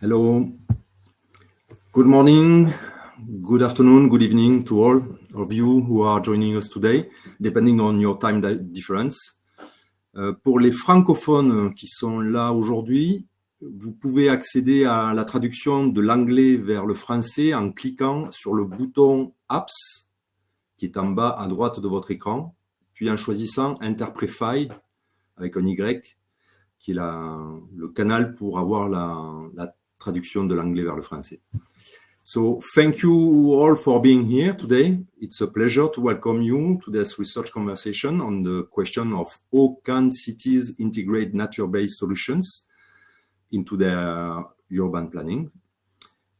Hello, good morning, good afternoon, good evening to all of you who are joining us today, depending on your time difference. Pour les francophones qui sont là aujourd'hui, vous pouvez accéder à la traduction de l'anglais vers le français en cliquant sur le bouton Apps, qui est en bas à droite de votre écran, puis en choisissant Interprefy avec un Y, qui est le canal pour avoir la traduction de l'anglais vers le français. So thank you all for being here today. It's a pleasure to welcome you to this research conversation on the question of how can cities integrate nature-based solutions into their urban planning.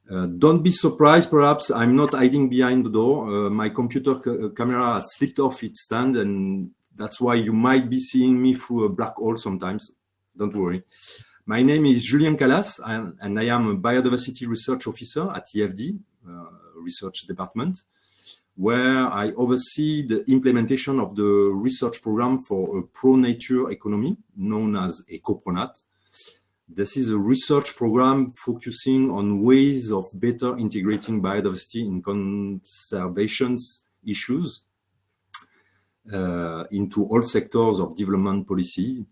Don't be surprised, perhaps I'm not hiding behind the door. My computer camera has slipped off its stand, and that's why you might be seeing me through a black hole sometimes. Don't worry. My name is Julien, and I am a Biodiversity Research Officer at EFD, Research Department, where I oversee the implementation of the research program for a pro-nature economy known as ECOPRONAT. This is a research program focusing on ways of better integrating biodiversity in conservation issues into all sectors of development policy,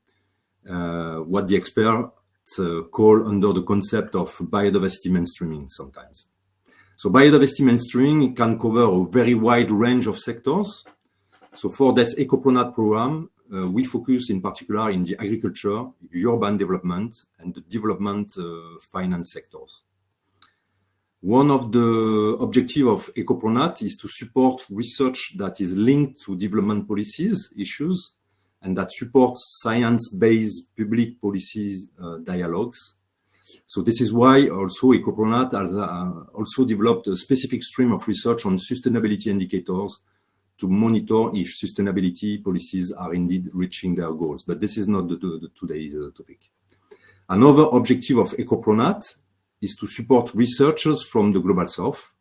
what the experts call under the concept of biodiversity mainstreaming sometimes. So biodiversity mainstreaming can cover a very wide range of sectors. So for this ECOPRONAT program, we focus in particular in the agriculture, urban development, and the development finance sectors. One of the objectives of ECOPRONAT is to support research that is linked to development policies issues and that supports science-based public policies dialogues. So this is why also ECOPRONAT has also developed a specific stream of research on sustainability indicators to monitor if sustainability policies are indeed reaching their goals. But this is not today's topic. Another objective of ECOPRONAT is to support researchers from the Global South.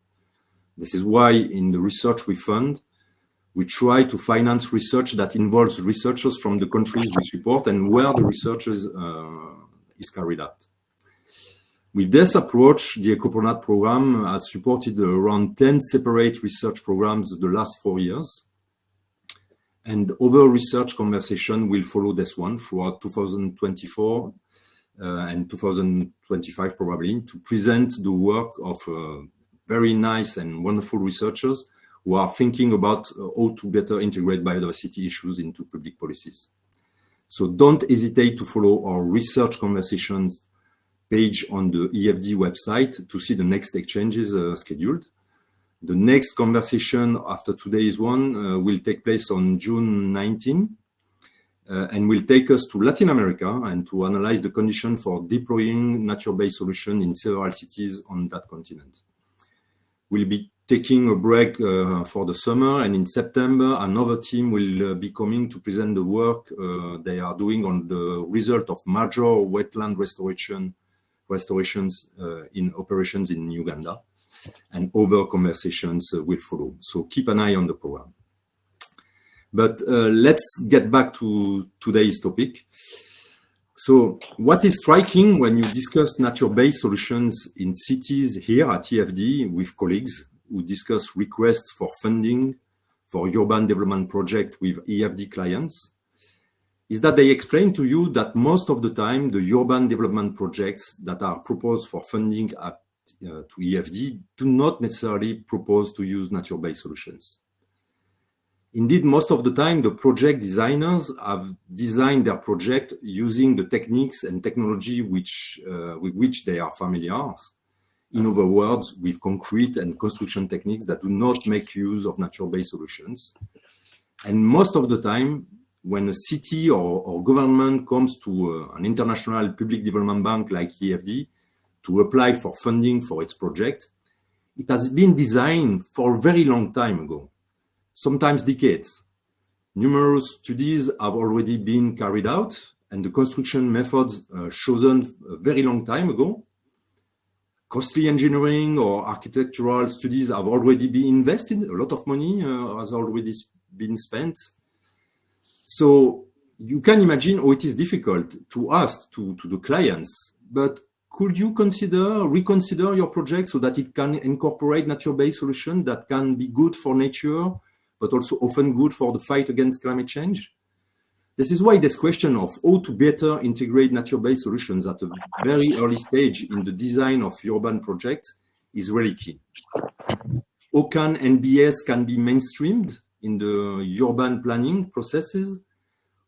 This is why in the research we fund, we try to finance research that involves researchers from the countries we support and where the research is carried out. With this approach, the ECOPRONAT program has supported around 10 separate research programs the last 4 years. And other research conversation will follow this one throughout 2024 and 2025 probably, to present the work of very nice and wonderful researchers who are thinking about how to better integrate biodiversity issues into public policies. So don't hesitate to follow our research conversations page on the EFD website to see the next exchanges scheduled. The next conversation after today's one will take place on June 19 and will take us to Latin America and to analyze the condition for deploying nature-based solutions in several cities on that continent. We'll be taking a break for the summer, and in September, another team will be coming to present the work they are doing on the result of major wetland restorations in operations in Uganda, and other conversations will follow. So keep an eye on the program. But let's get back to today's topic. So what is striking when you discuss nature-based solutions in cities here at EFD with colleagues who discuss requests for funding for urban development projects with EFD clients, is that they explain to you that most of the time the urban development projects that are proposed for funding to EFD do not necessarily propose to use nature-based solutions. Indeed, most of the time, the project designers have designed their project using the techniques and technology with which they are familiar. In other words, with concrete and construction techniques that do not make use of nature-based solutions. And most of the time, when a city or government comes to an international public development bank like EFD to apply for funding for its project, it has been designed for a very long time ago. Sometimes decades. Numerous studies have already been carried out, and the construction methods chosen a very long time ago. Costly engineering or architectural studies have already been invested. A lot of money has already been spent. So you can imagine how it is difficult to ask to the clients, but could you reconsider your project so that it can incorporate nature-based solutions that can be good for nature, but also often good for the fight against climate change? This is why this question of how to better integrate nature-based solutions at a very early stage in the design of urban projects is really key. How can NBS can be mainstreamed in the urban planning processes,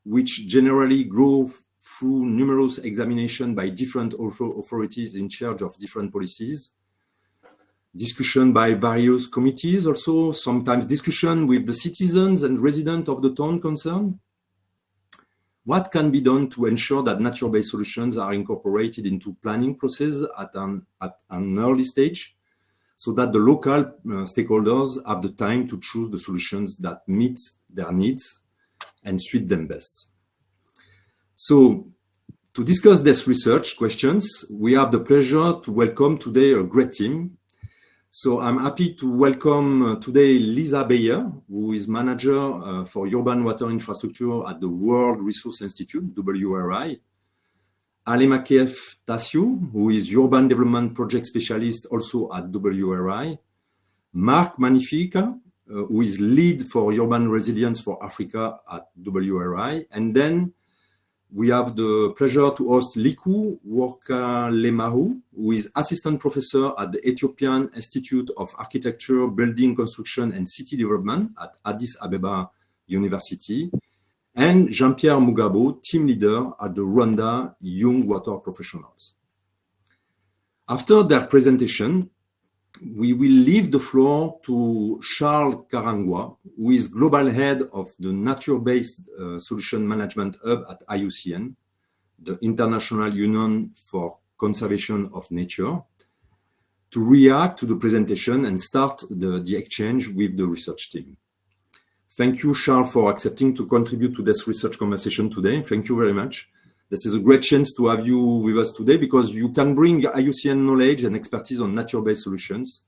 which generally go through numerous examinations by different authorities in charge of different policies, discussion by various committees, also sometimes discussion with the citizens and residents of the town concerned. What can be done to ensure that nature-based solutions are incorporated into planning process at an early stage, so that the local stakeholders have the time to choose the solutions that meet their needs and suit them best? So, to discuss these research questions, we have the pleasure to welcome today a great team. So I'm happy to welcome today Lisa BEYER, who is manager for urban water infrastructure at the World Resource Institute, WRI. Alemakef TASSEW, who is urban development project specialist also at WRI. Marc, MANYIFIKA, who is lead for urban resilience for Africa at WRI. And then we have the pleasure to host Liku WORKALEMAHU, who is assistant professor at the Ethiopian Institute of Architecture, Building Construction and City Development at Addis Ababa University, and Jean-Pierre MUGABO, team leader at the Rwanda Young Water Professionals. After their presentation, we will leave the floor to Charles KARANGWA, who is global head of the Nature-Based Solution Management Hub at IUCN, the International Union for Conservation of Nature, to react to the presentation and start the exchange with the research team. Thank you, Charles, for accepting to contribute to this research conversation today. Thank you very much. This is a great chance to have you with us today because you can bring IUCN knowledge and expertise on nature-based solutions.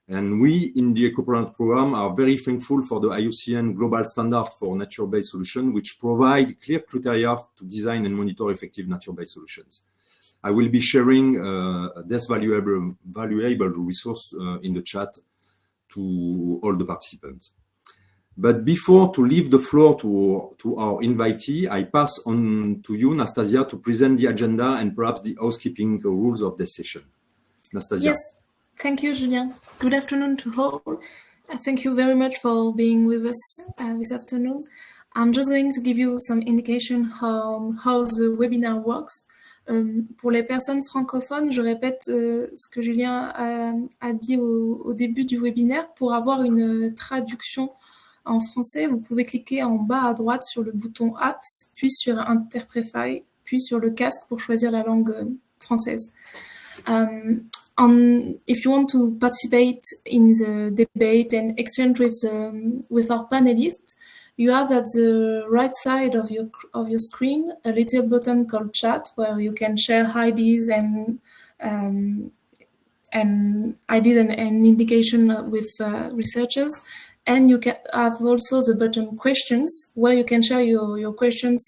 And we in the ECOPRONAT program are very thankful for the IUCN global standard for nature-based solutions, which provide clear criteria to design and monitor effective nature-based solutions. I will be sharing this valuable resource in the chat to all the participants. But before to leave the floor to our invitee, I pass on to you, Nastasia, to present the agenda and perhaps the housekeeping rules of this session. Nastasia. Yes, thank you, Julien. Good afternoon to all. Thank you very much for being with us this afternoon. I'm just going to give you some indication on how the webinar works. Pour les personnes francophones, je répète ce que Julien a dit au début du webinaire. Pour avoir une traduction en français, vous pouvez cliquer en bas à droite sur le bouton Apps, puis sur Interprefy, puis sur le casque pour choisir la langue française. If you want to participate in the debate and exchange with our panelists, you have at the right side of your screen a little button called Chat, where you can share ideas and indication with researchers. And you can have also the button Questions, where you can share your questions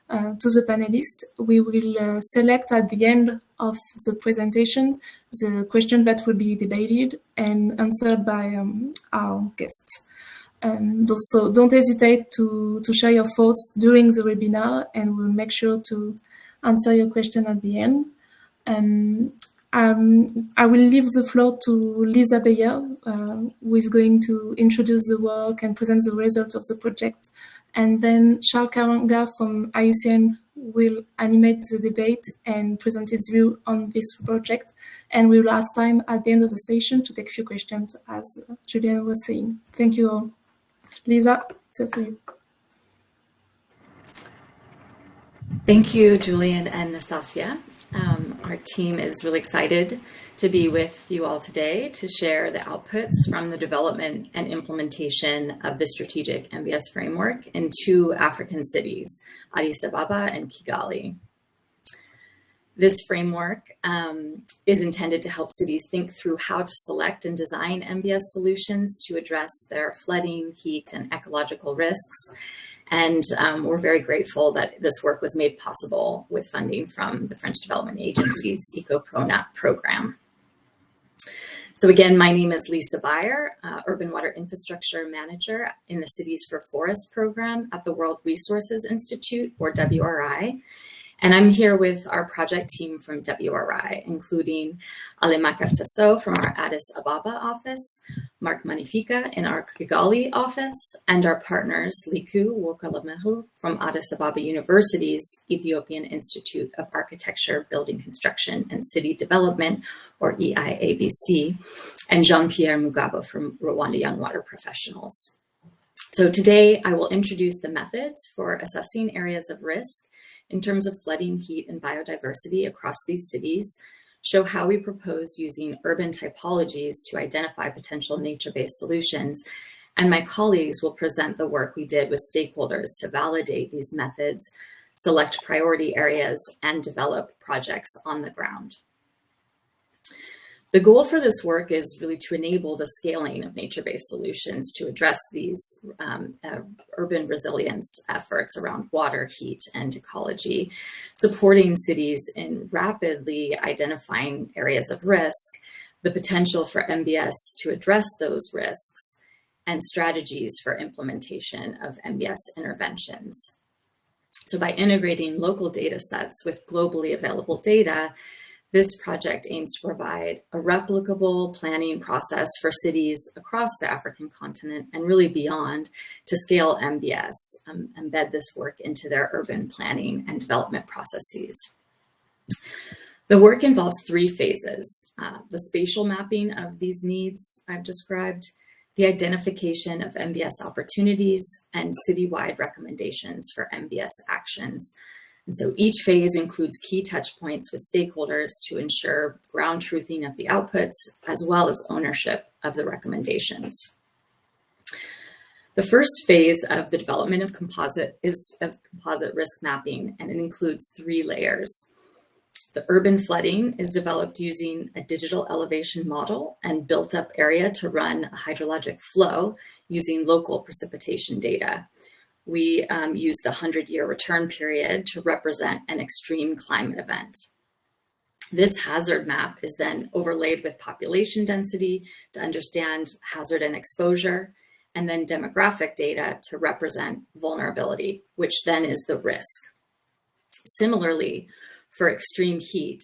to the panelists. We will select at the end of the presentation the question that will be debated and answered by our guests. So don't hesitate to share your thoughts during the webinar, and we'll make sure to answer your question at the end. I will leave the floor to Lisa BEYER, who is going to introduce the work and present the results of the project. And then Charles KARANGWA from IUCN will animate the debate and present his view on this project. And we will have time at the end of the session to take a few questions, as Julien was saying. Thank you all. Lisa, it's up to you. Thank you, Julien and Nastasia. Our team is really excited to be with you all today to share the outputs from the development and implementation of the strategic MBS framework in 2 African cities, Addis Ababa and Kigali. This framework is intended to help cities think through how to select and design MBS solutions to address their flooding, heat, and ecological risks. And we're very grateful that this work was made possible with funding from the French Development Agency's ECOPRONAT program. So again, my name is Lisa BEYER, Urban Water Infrastructure Manager in the Cities for Forests program at the World Resources Institute, or WRI. And I'm here with our project team from WRI, including Alemakef from our Addis Ababa office, Marc in our Kigali office, and our partners, Liku, WORKALEMAHU from Addis Ababa University's Ethiopian Institute of Architecture, Building Construction, and City Development, or EiABC, and Jean-Pierre MUGABO from Rwanda Young Water Professionals. So today I will introduce the methods for assessing areas of risk in terms of flooding, heat, and biodiversity across these cities, show how we propose using urban typologies to identify potential nature-based solutions, and my colleagues will present the work we did with stakeholders to validate these methods, select priority areas, and develop projects on the ground. The goal for this work is really to enable the scaling of nature-based solutions to address these urban resilience efforts around water, heat, and ecology, supporting cities in rapidly identifying areas of risk, the potential for MBS to address those risks, and strategies for implementation of MBS interventions. So by integrating local data sets with globally available data, this project aims to provide a replicable planning process for cities across the African continent and really beyond to scale MBS, embed this work into their urban planning and development processes. The work involves three phases: the spatial mapping of these needs I've described, the identification of MBS opportunities, and citywide recommendations for MBS actions. And so each phase includes key touch points with stakeholders to ensure ground truthing of the outputs, as well as ownership of the recommendations. The first phase of the development of composite risk mapping, and it includes three layers. The urban flooding is developed using a digital elevation model and built up area to run a hydrologic flow using local precipitation data. We use the 100-year return period to represent an extreme climate event. This hazard map is then overlaid with population density to understand hazard and exposure, and then demographic data to represent vulnerability, which then is the risk. Similarly, for extreme heat,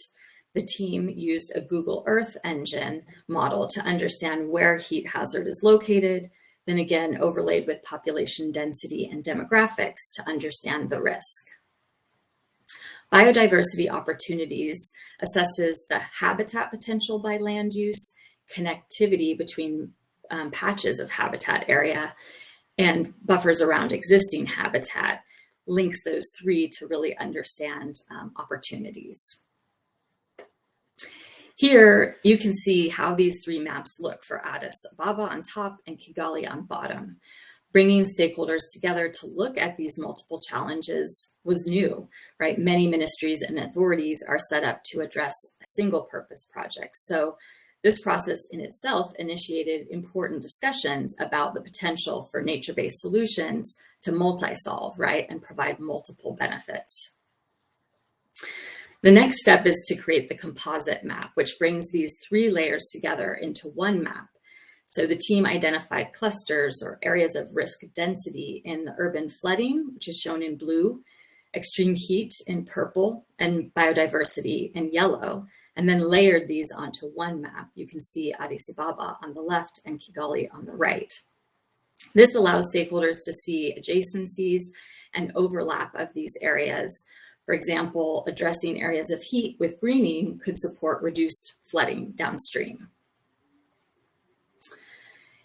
the team used a Google Earth engine model to understand where heat hazard is located, then again overlaid with population density and demographics to understand the risk. Biodiversity opportunities assesses the habitat potential by land use, connectivity between patches of habitat area, and buffers around existing habitat, links those three to really understand opportunities. Here, you can see how these three maps look for Addis Ababa on top and Kigali on bottom. Bringing stakeholders together to look at these multiple challenges was new, right? Many ministries and authorities are set up to address a single purpose project. So this process in itself initiated important discussions about the potential for nature-based solutions to multi-solve, right? And provide multiple benefits. The next step is to create the composite map, which brings these three layers together into one map. So the team identified clusters or areas of risk density in the urban flooding, which is shown in blue, extreme heat in purple, and biodiversity in yellow, and then layered these onto one map. You can see Addis Ababa on the left and Kigali on the right. This allows stakeholders to see adjacencies and overlap of these areas. For example, addressing areas of heat with greening could support reduced flooding downstream.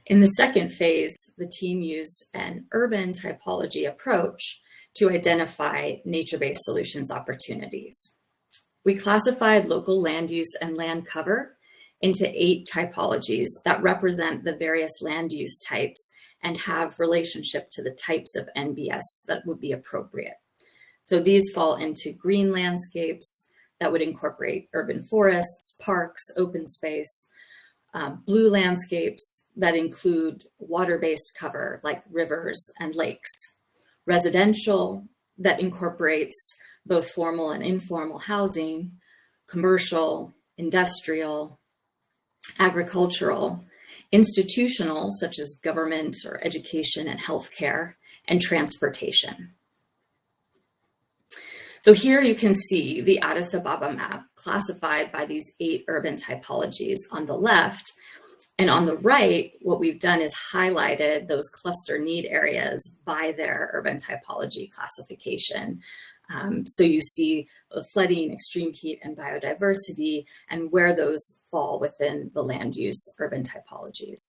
In the second phase, the team used an urban typology approach to identify nature-based solutions opportunities. We classified local land use and land cover into 8 typologies that represent the various land use types and have relationship to the types of NBS that would be appropriate. So these fall into green landscapes that would incorporate urban forests, parks, open space, blue landscapes that include water-based cover like rivers and lakes, residential that incorporates both formal and informal housing, commercial, industrial, agricultural, institutional, such as government or education and healthcare, and transportation. So here you can see the Addis Ababa map classified by these 8 urban typologies on the left. And on the right, what we've done is highlighted those cluster need areas by their urban typology classification. So you see the flooding, extreme heat, and biodiversity, and where those fall within the land use urban typologies.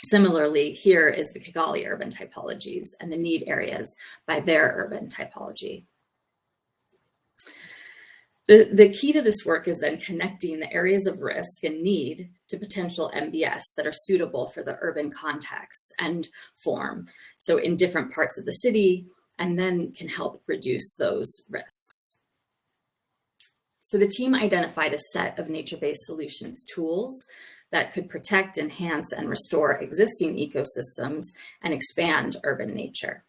Similarly, here is the Kigali urban typologies and the need areas by their urban typology. The key to this work is then connecting the areas of risk and need to potential MBS that are suitable for the urban context and form. So in different parts of the city, and then can help reduce those risks. So the team identified a set of nature-based solutions tools that could protect, enhance, and restore existing ecosystems and expand urban nature.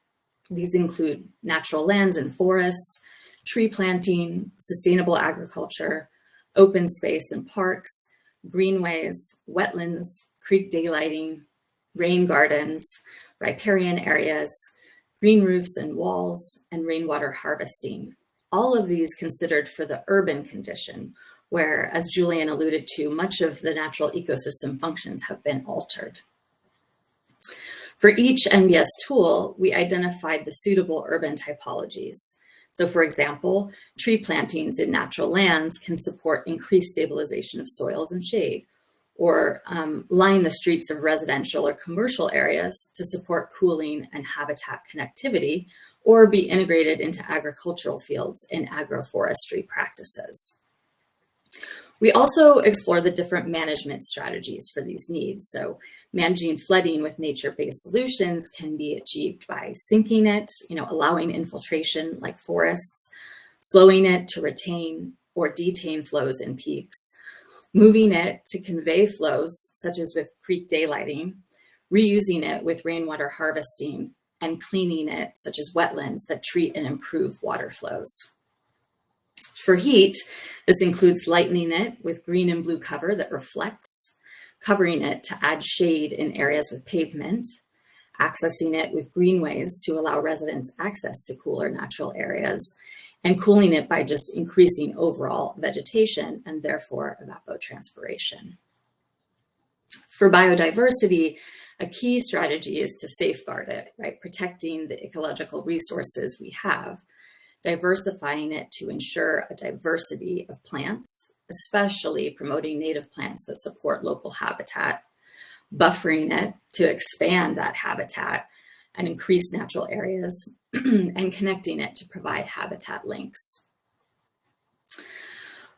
These include natural lands and forests, tree planting, sustainable agriculture, open space and parks, greenways, wetlands, creek daylighting, rain gardens, riparian areas, green roofs and walls, and rainwater harvesting. All of these considered for the urban condition, where, as Julien alluded to, much of the natural ecosystem functions have been altered. For each NBS tool, we identified the suitable urban typologies. So for example, tree plantings in natural lands can support increased stabilization of soils and shade, or line the streets of residential or commercial areas to support cooling and habitat connectivity, or be integrated into agricultural fields in agroforestry practices. We also explore the different management strategies for these needs. So managing flooding with nature-based solutions can be achieved by sinking it, allowing infiltration like forests, slowing it to retain or detain flows in peaks, moving it to convey flows, such as with creek daylighting, reusing it with rainwater harvesting, and cleaning it, such as wetlands that treat and improve water flows. For heat, this includes lightening it with green and blue cover that reflects, covering it to add shade in areas with pavement, accessing it with greenways to allow residents access to cooler natural areas, and cooling it by just increasing overall vegetation and therefore evapotranspiration. For biodiversity, a key strategy is to safeguard it, right? Protecting the ecological resources we have, diversifying it to ensure a diversity of plants, especially promoting native plants that support local habitat, buffering it to expand that habitat and increase natural areas, and connecting it to provide habitat links.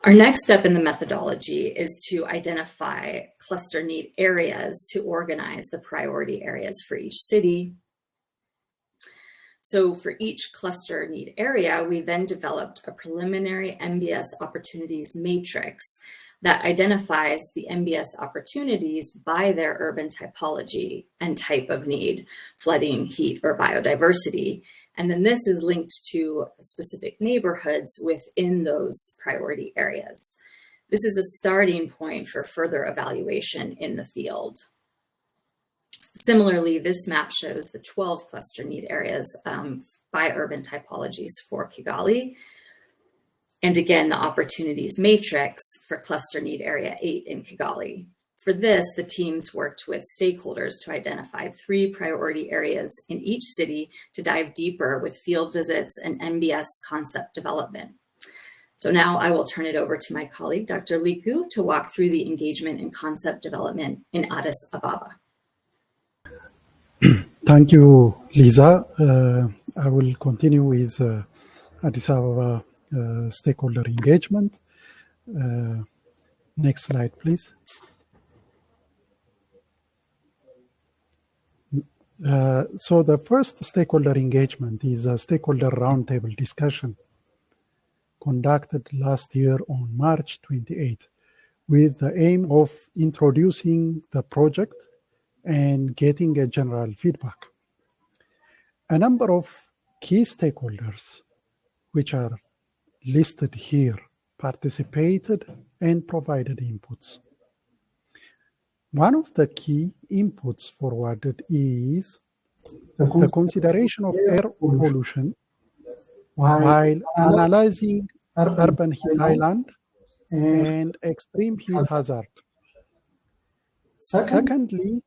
Our next step in the methodology is to identify cluster need areas to organize the priority areas for each city. So for each cluster need area, we then developed a preliminary MBS opportunities matrix that identifies the MBS opportunities by their urban typology and type of need, flooding, heat, or biodiversity. And then this is linked to specific neighborhoods within those priority areas. This is a starting point for further evaluation in the field. Similarly, this map shows the 12 cluster need areas by urban typologies for Kigali. And again, the opportunities matrix for cluster need area 8 in Kigali. For this, the teams worked with stakeholders to identify 3 priority areas in each city to dive deeper with field visits and MBS concept development. So now I will turn it over to my colleague, Dr. Liku, to walk through the engagement and concept development in Addis Ababa. Thank you, Lisa. I will continue with Addis Ababa stakeholder engagement. Next slide, please. So the first stakeholder engagement is a stakeholder roundtable discussion conducted last year on March 28 with the aim of introducing the project and getting a general feedback. A number of key stakeholders, which are listed here, participated and provided inputs. One of the key inputs forwarded is the consideration of air pollution while analyzing urban heat island and extreme heat hazard. Secondly,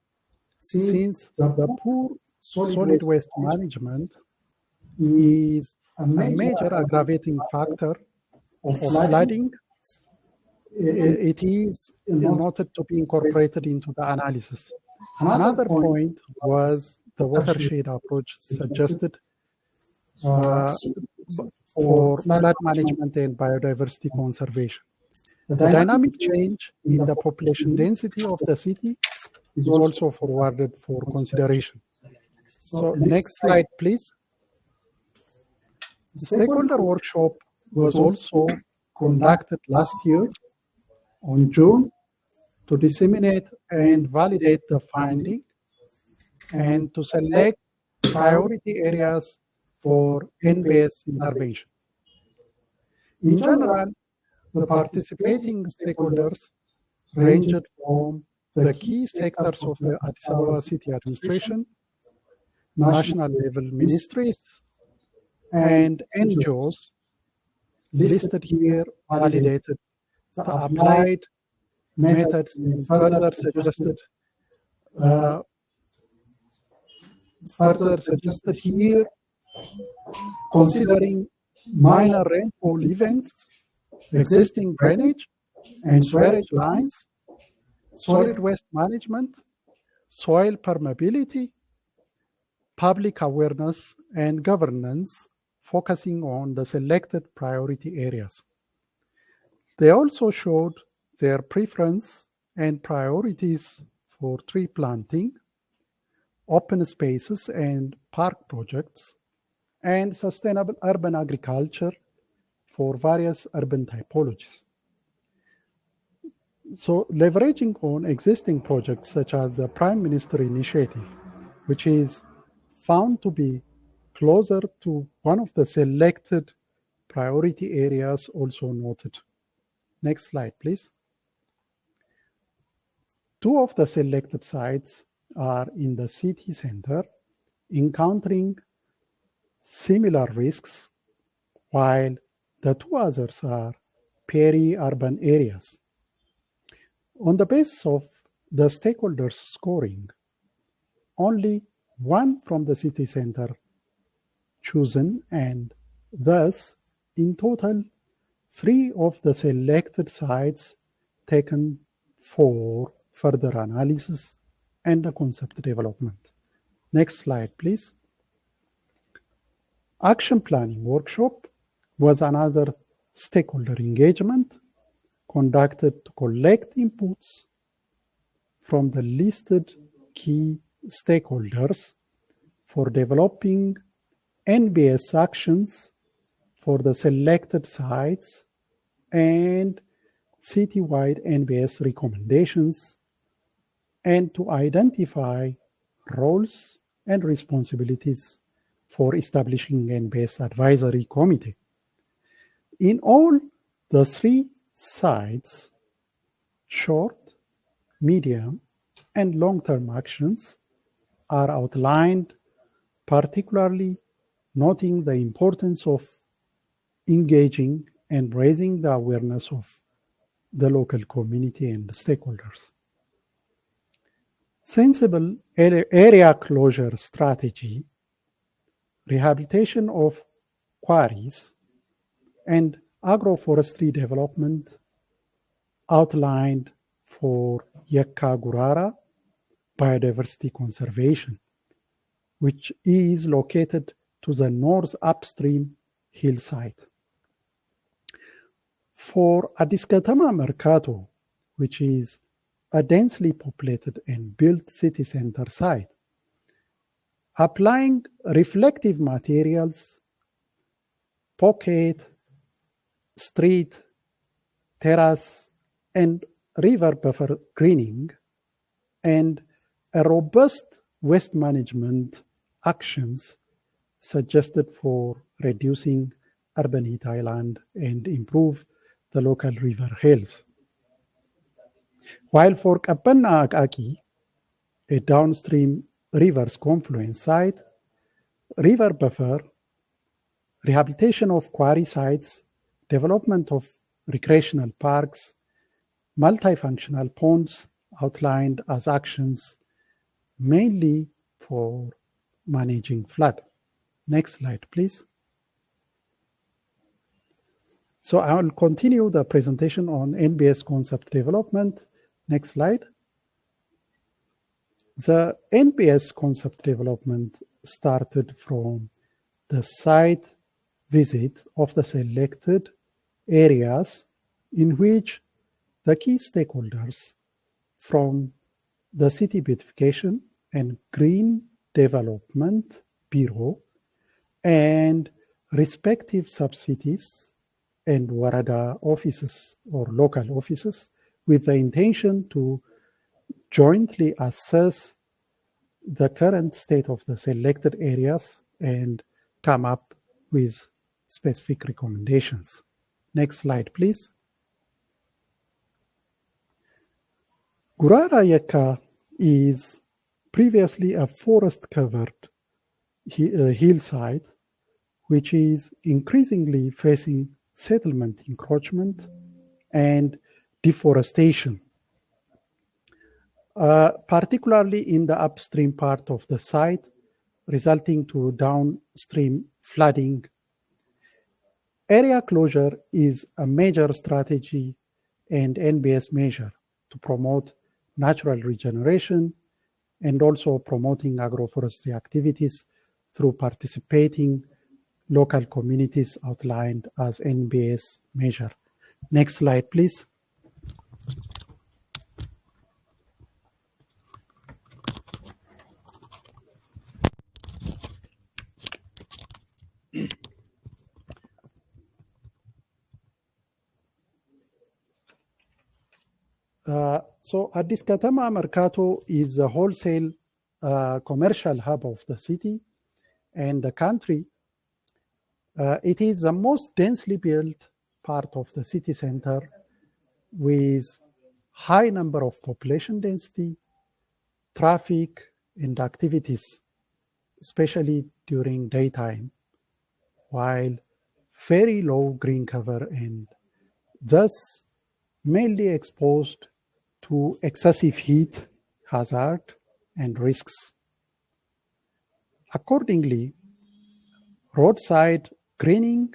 since the poor solid waste management is a major aggravating factor of flooding, it is noted to be incorporated into the analysis. Another point was the watershed approach suggested for flood management and biodiversity conservation. The dynamic change in the population density of the city is also forwarded for consideration. So next slide, please. The stakeholder workshop was also conducted last year on June to disseminate and validate the finding and to select priority areas for MBS intervention. In general, the participating stakeholders ranged from the key sectors of the Addis Ababa city administration, national level ministries, and NGOs listed here validated the applied methods and further suggested here, considering minor rainfall events, existing drainage and sewerage lines, solid waste management, soil permeability, public awareness and governance, focusing on the selected priority areas. They also showed their preference and priorities for tree planting, open spaces and park projects, and sustainable urban agriculture for various urban typologies. So leveraging on existing projects such as the Prime Minister Initiative, which is found to be closer to one of the selected priority areas also noted. Next slide, please. Two of the selected sites are in the city center, encountering similar risks, while the two others are peri-urban areas. On the basis of the stakeholders' scoring, only one from the city center chosen, and thus, in total, 3 of the selected sites taken for further analysis and the concept development. Next slide, please. Action planning workshop was another stakeholder engagement conducted to collect inputs from the listed key stakeholders for developing NBS actions for the selected sites and citywide NBS recommendations, and to identify roles and responsibilities for establishing NBS advisory committee. In all, the 3 sites, short, medium, and long-term actions are outlined, particularly noting the importance of engaging and raising the awareness of the local community and the stakeholders. Sensible area closure strategy, rehabilitation of quarries, and agroforestry development outlined for Yekka Gurara biodiversity conservation, which is located to the north upstream hillside. For Addis Katama Mercato, which is a densely populated and built city center site, applying reflective materials, pocket, street, terrace, and river buffer greening, and a robust waste management actions suggested for reducing urban heat island and improve the local river health. While for Qabbana Akaki, a downstream rivers confluence site, river buffer, rehabilitation of quarry sites, development of recreational parks, multifunctional ponds outlined as actions mainly for managing flood. Next slide, please. So I will continue the presentation on NBS concept development. Next slide. The NBS concept development started from the site visit of the selected areas in which the key stakeholders from the City Beautification and Green Development Bureau and respective sub-cities and Warada offices or local offices with the intention to jointly assess the current state of the selected areas and come up with specific recommendations. Next slide, please. Gurara Yeka is previously a forest-covered hillside, which is increasingly facing settlement encroachment and deforestation, particularly in the upstream part of the site, resulting to downstream flooding. Area closure is a major strategy and NBS measure to promote natural regeneration and also promoting agroforestry activities through participating local communities outlined as NBS measure. Next slide, please. So Addis Katama Mercato is a wholesale commercial hub of the city and the country. It is the most densely built part of the city center with high number of population density, traffic, and activities, especially during daytime, while very low green cover and thus mainly exposed to excessive heat, hazard, and risks. Accordingly, roadside greening,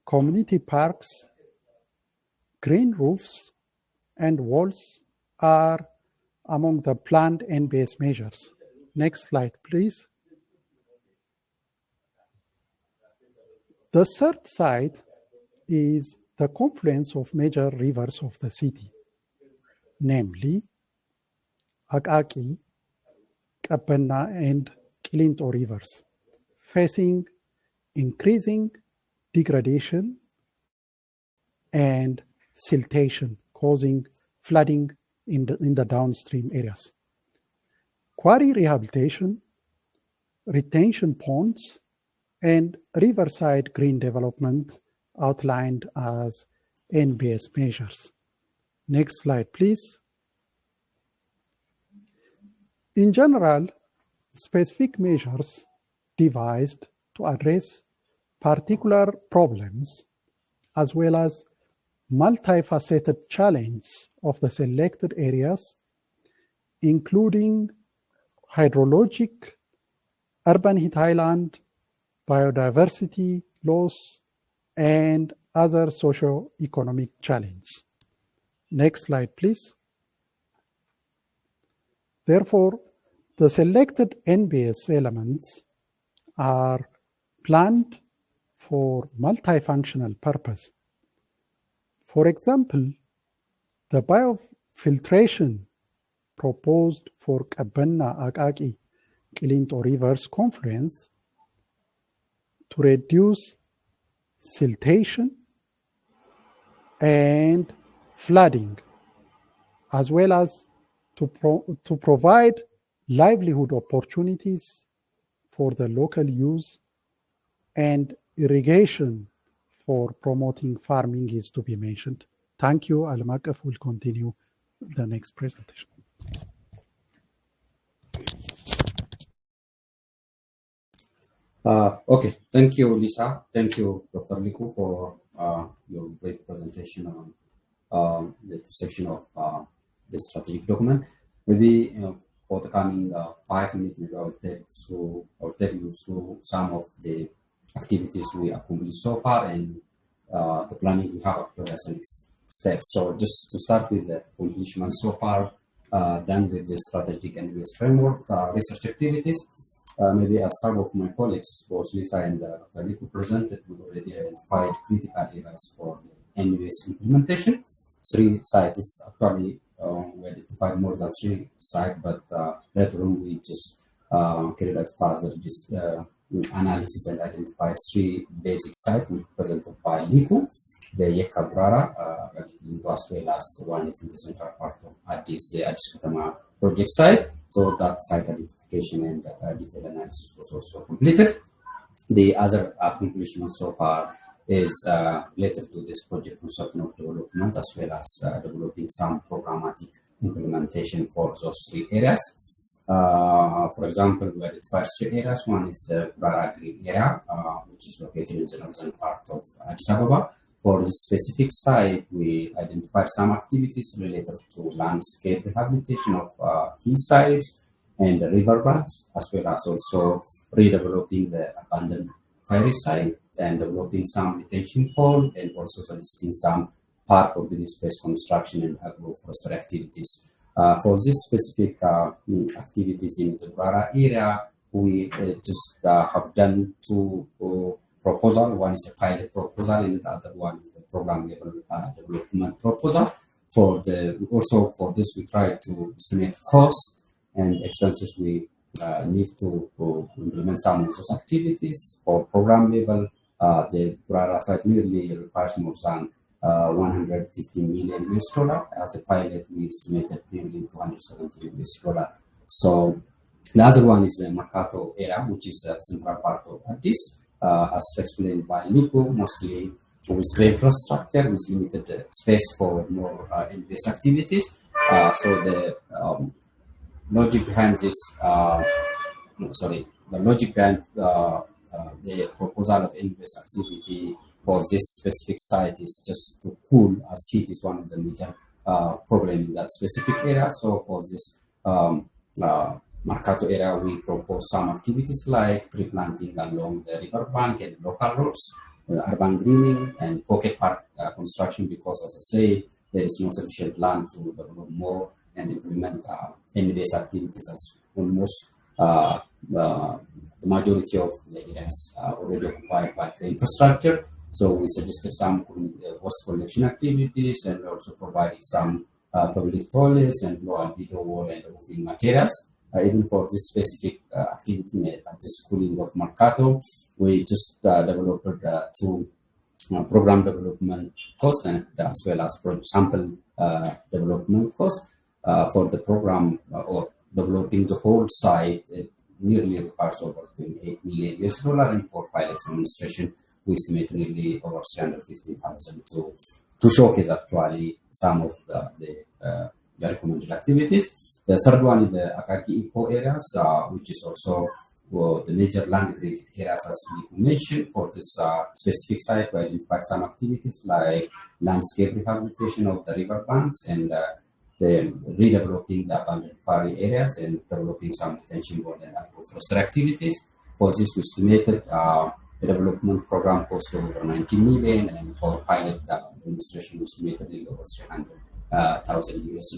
community parks, green roofs, and walls are among the planned NBS measures. Next slide, please. The third site is the confluence of major rivers of the city, namely Akaki, Qabbana, and Qilinto rivers, facing increasing degradation and siltation, causing flooding in the downstream areas. Quarry rehabilitation, retention ponds, and riverside green development outlined as NBS measures. Next slide, please. In general, specific measures devised to address particular problems as well as multifaceted challenge of the selected areas, including hydrologic, urban heat island, biodiversity loss, and other socio-economic challenges. Next slide, please. Therefore, the selected NBS elements are planned for multifunctional purpose. For example, the biofiltration proposed for Qabbana, Akaki, Qilinto rivers confluence to reduce siltation and flooding, as well as to provide livelihood opportunities for the local use and irrigation for promoting farming is to be mentioned. Thank you. Alemakef will continue the next presentation. Okay, thank you, Lisa. Thank you, Dr. Liku, for your great presentation on the section of the strategic document. Maybe for the coming 5 minutes, maybe I will take you through some of the activities we accomplished so far and the planning we have after as a next step. So just to start with the accomplishment so far done with the strategic and MUGABO framework research activities. Maybe as some of my colleagues, both Lisa and Dr. Liku presented, we already identified critical areas for the MUGABO implementation. 3 sites, actually we identified more than 3 sites, but later on we just carried out further analysis and identified 3 basic sites presented by Liku, the ECOPRONAT, as well as one is in the central part of Addis project site. So that site identification and detailed analysis was also completed. The other accomplishment so far is related to this project conception of development, as well as developing some programmatic implementation for those 3 areas. For example, we identified 3 areas. One is Rwanda Green area, which is located in the northern part of Addis Ababa. For this specific site, we identified some activities related to landscape rehabilitation of hillsides and the riverbanks, as well as also redeveloping the abandoned quarry site and developing some retention pond, and also suggesting some park or green space construction and agroforestry activities. For this specific activities in the Rwanda area, we just have done 2 proposal. One is a pilot proposal, and the other one is the program level development proposal. For this, we try to estimate cost and expenses we need to implement some of those activities. For program level, the Rwanda site nearly requires more than $150 million US. As a pilot, we estimated nearly $270 US. So the other one is the Mercato area, which is the central part of Addis. As explained by Liku, mostly with great infrastructure, with limited space for more MUGABO activities. So the logic behind this, the logic behind the proposal of MUGABO activity for this specific site is just to cool, as heat is one of the major problems in that specific area. So for this Mercato area, we propose some activities like tree planting along the riverbank and local roads, urban greening, and pocket park construction, because, as I say, there is no sufficient land to develop more and implement MUGABO activities, as almost the majority of the areas are already occupied by the infrastructure. So we suggested some waste collection activities and also providing some public toilets and low albedo wall and roofing materials. Even for this specific activity at the schooling of Mercato, we just developed 2 program development cost and as well as sample development cost. For the program or developing the whole site, it nearly requires over $28 million US, and for pilot demonstration, we estimate nearly over $350,000 to showcase actually some of the recommended activities. The third one is the Akaki Eco areas, which is also the major land-related areas, as we mentioned. For this specific site, we identified some activities like landscape rehabilitation of the riverbanks and the redeveloping the abandoned quarry areas and developing some retention wall and agroforestry activities. For this, we estimated the development program cost over 90 million, and for pilot demonstration, we estimated over $300,000 US.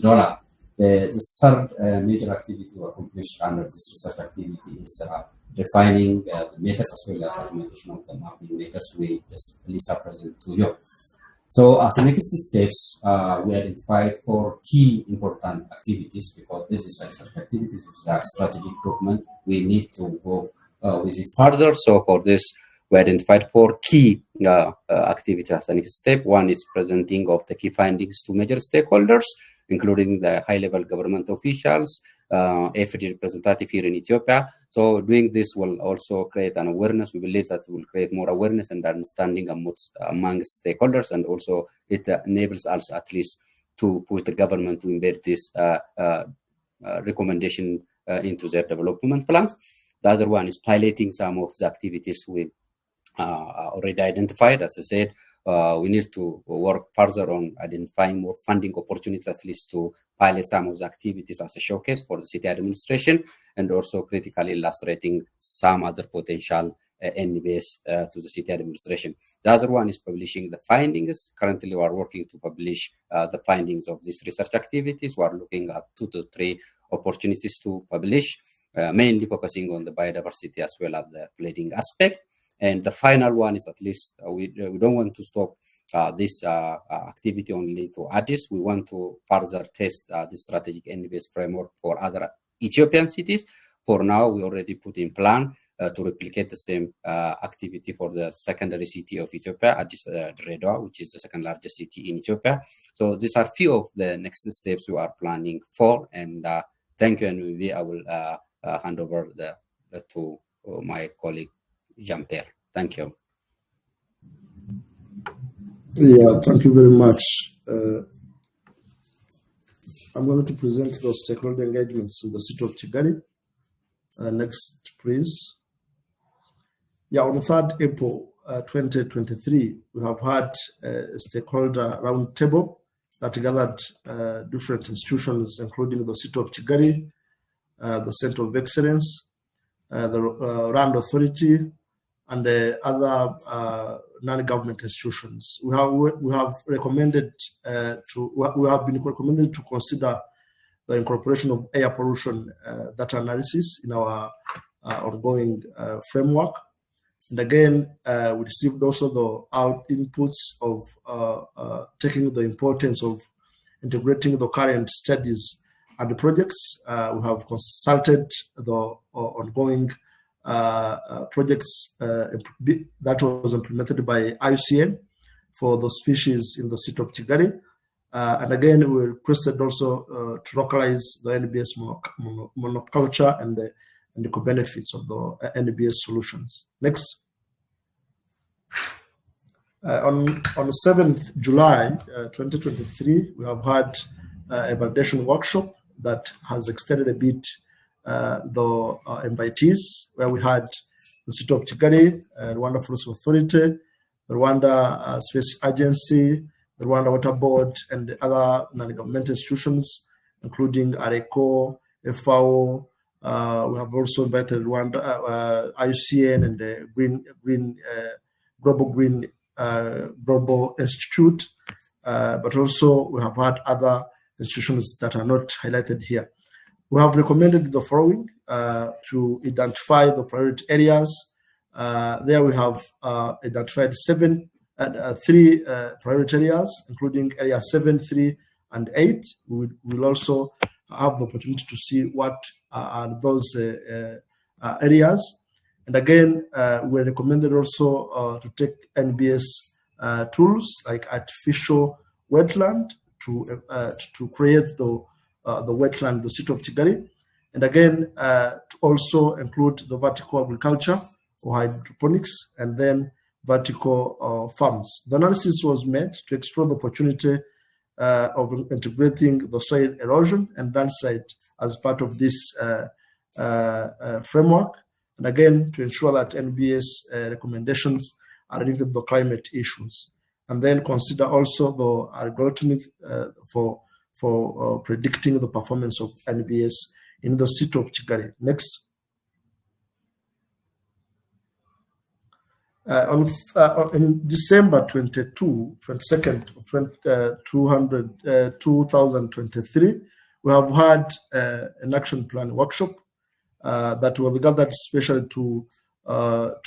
The third major activity we accomplished under this research activity is defining the methods as well as implementation of the mapping methods we just Lisa presented to you. So as the next steps, we identified 4 key important activities, because this is a research activity, which is a strategic document. We need to go with it further. So for this, we identified 4 key activities as the next step. One is presenting of the key findings to major stakeholders, including the high-level government officials, FD representative here in Ethiopia, So doing this will also create an awareness. We believe that it will create more awareness and understanding among stakeholders, and also it enables us at least to push the government to embed this recommendation into their development plans. The other one is piloting some of the activities we already identified. As I said, we need to work further on identifying more funding opportunities, at least to pilot some of the activities as a showcase for the city administration, and also critically illustrating some other potential MUGABO to the city administration. The other one is publishing the findings. Currently, we are working to publish the findings of these research activities. We are looking at 2 to 3 opportunities to publish, mainly focusing on the biodiversity as well as the flooding aspect. And the final one is, at least we don't want to stop this activity only to Addis. We want to further test the strategic MUGABO framework for other Ethiopian cities. For now, we already put in plan to replicate the same activity for the secondary city of Ethiopia, Addis Ababa, which is the second largest city in Ethiopia. So these are few of the next steps we are planning for. And thank you, and maybe I will hand over to my colleague Jean-Pierre. Thank you. Yeah, thank you very much. I'm going to present those stakeholder engagements in the city of Kigali. Next, please. Yeah, on 3rd April 2023, we have had a stakeholder roundtable that gathered different institutions, including the city of Kigali, the Center of Excellence, the Rwanda Authority, and the other non-government institutions. We have been recommended to consider the incorporation of air pollution data analysis in our ongoing framework. And again, we received also the inputs of taking the importance of integrating the current studies and the projects. We have consulted the ongoing projects that was implemented by IUCN for the species in the city of Kigali. And again, we requested also to localize the MUGABO monoculture and the co-benefits of the MUGABO solutions. Next. On 7th July 2023, we have had a validation workshop that has extended a bit the invitees, where we had the city of Kigali, Rwanda Forest Authority, the Rwanda Space Agency, the Rwanda Water Board, and other non-governmental institutions, including ARECO, FAO. We have also invited Rwanda, IUCN, and the Global Institute, but also we have had other institutions that are not highlighted here. We have recommended the following to identify the priority areas. There we have identified 3 priority areas, including area 7, 3, and 8. We will also have the opportunity to see what are those areas. And again, we recommended also to take MUGABO tools like artificial wetland to create the wetland, the city of Kigali. And again, to also include the vertical agriculture or hydroponics, and then vertical farms. The analysis was made to explore the opportunity of integrating the soil erosion and landslide as part of this framework. And again, to ensure that MUGABO recommendations are linked to the climate issues. And then consider also the algorithm for predicting the performance of MUGABO in the city of Kigali. Next. In December 22nd, 2023, we have had an action plan workshop that was gathered especially to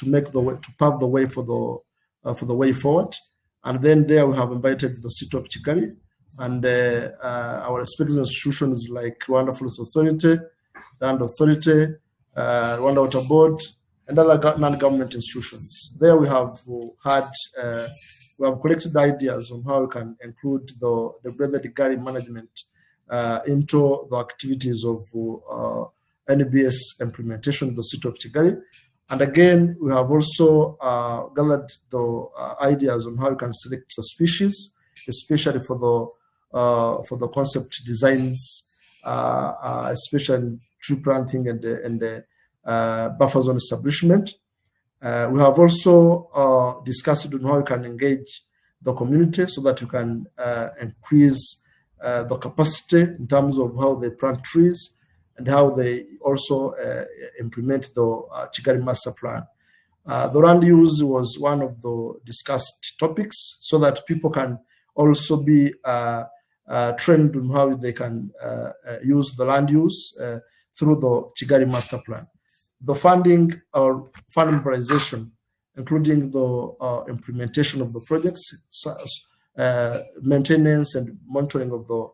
make the way, to pave the way for the way forward. And then there we have invited the city of Kigali and our respective institutions like Rwanda Forest Authority, Land Authority, Rwanda Water Board, and other non-government institutions. There we have had, we have collected ideas on how we can include the degraded garden management into the activities of NBS implementation in the city of Kigali. And again, we have also gathered the ideas on how you can select the species, especially for the concept designs, especially tree planting and the buffer zone establishment. We have also discussed on how you can engage the community so that you can increase the capacity in terms of how they plant trees and how they also implement the Kigali Master Plan. The land use was one of the discussed topics so that people can also be trained on how they can use the land use through the Kigali Master Plan. The funding or fund mobilization, including the implementation of the projects, maintenance and monitoring of the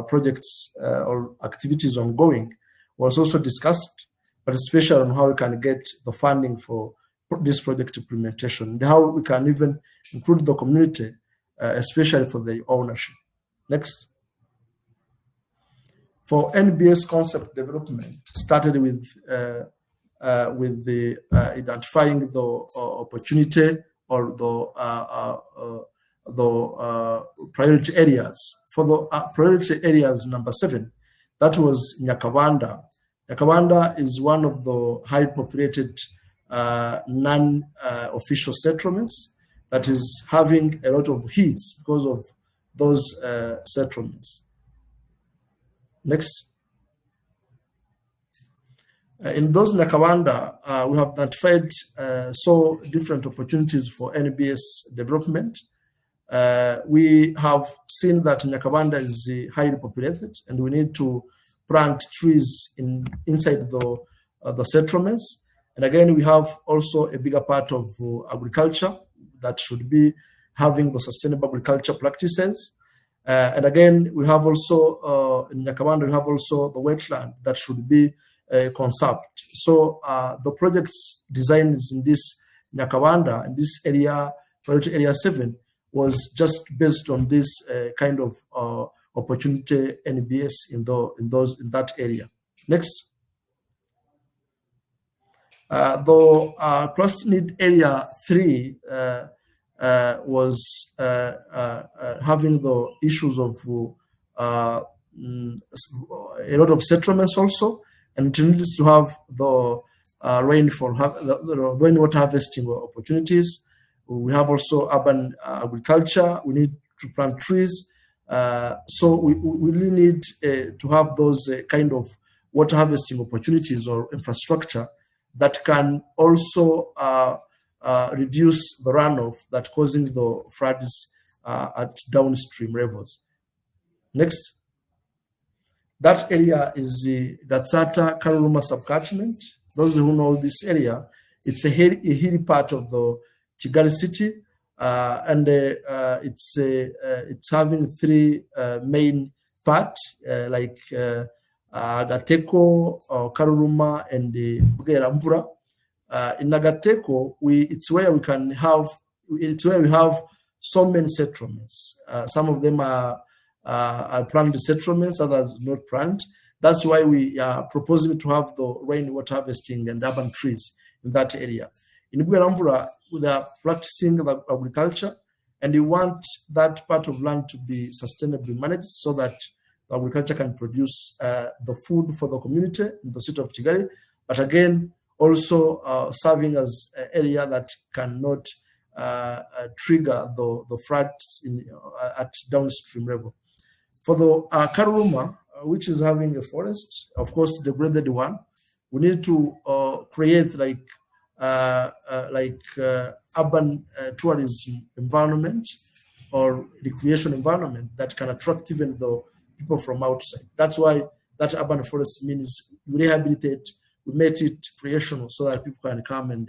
projects or activities ongoing, was also discussed, but especially on how we can get the funding for this project implementation and how we can even include the community, especially for the ownership. Next. For NBS concept development, started with the identifying the opportunity or the priority areas. For the priority areas number 7, that was Nyakabanda. Nyakabanda is one of the high populated non-official settlements that is having a lot of hits because of those settlements. Next. In those Nyakabanda, we have identified so different opportunities for NBS development. We have seen that Nyakabanda is highly populated, and we need to plant trees inside the settlements. And again, we have also a bigger part of agriculture that should be having the sustainable agriculture practices. And again, we have also in Nyakabanda, we have also the wetland that should be conserved. So the project's design is in this Nyakabanda, in this area, priority area 7, was just based on this kind of opportunity NBS in that area. Next. The cluster need area 3 was having the issues of a lot of settlements also, and it needs to have the rainwater harvesting opportunities. We have also urban agriculture. We need to plant trees. So we really need to have those kind of water harvesting opportunities or infrastructure that can also reduce the runoff that causing the floods at downstream levels. Next. That area is the Gatsata Karuruma subcatchment. Those who know this area, it's a hilly part of the Kigali city, and it's having 3 main parts like Gateko, Karuruma, and Bugeramvura. In Nagateko, it's where we have so many settlements. Some of them are planned settlements, others not planned. That's why we are proposing to have the rainwater harvesting and urban trees in that area. In Bugeramvura, they are practicing agriculture, and we want that part of land to be sustainably managed so that the agriculture can produce the food for the community in the city of Kigali, but again, also serving as an area that cannot trigger the floods at downstream level. For the Karuruma, which is having a forest, of course, the degraded one, we need to create like urban tourism environment or recreation environment that can attract even the people from outside. That's why that urban forest means we rehabilitate, we make it recreational so that people can come and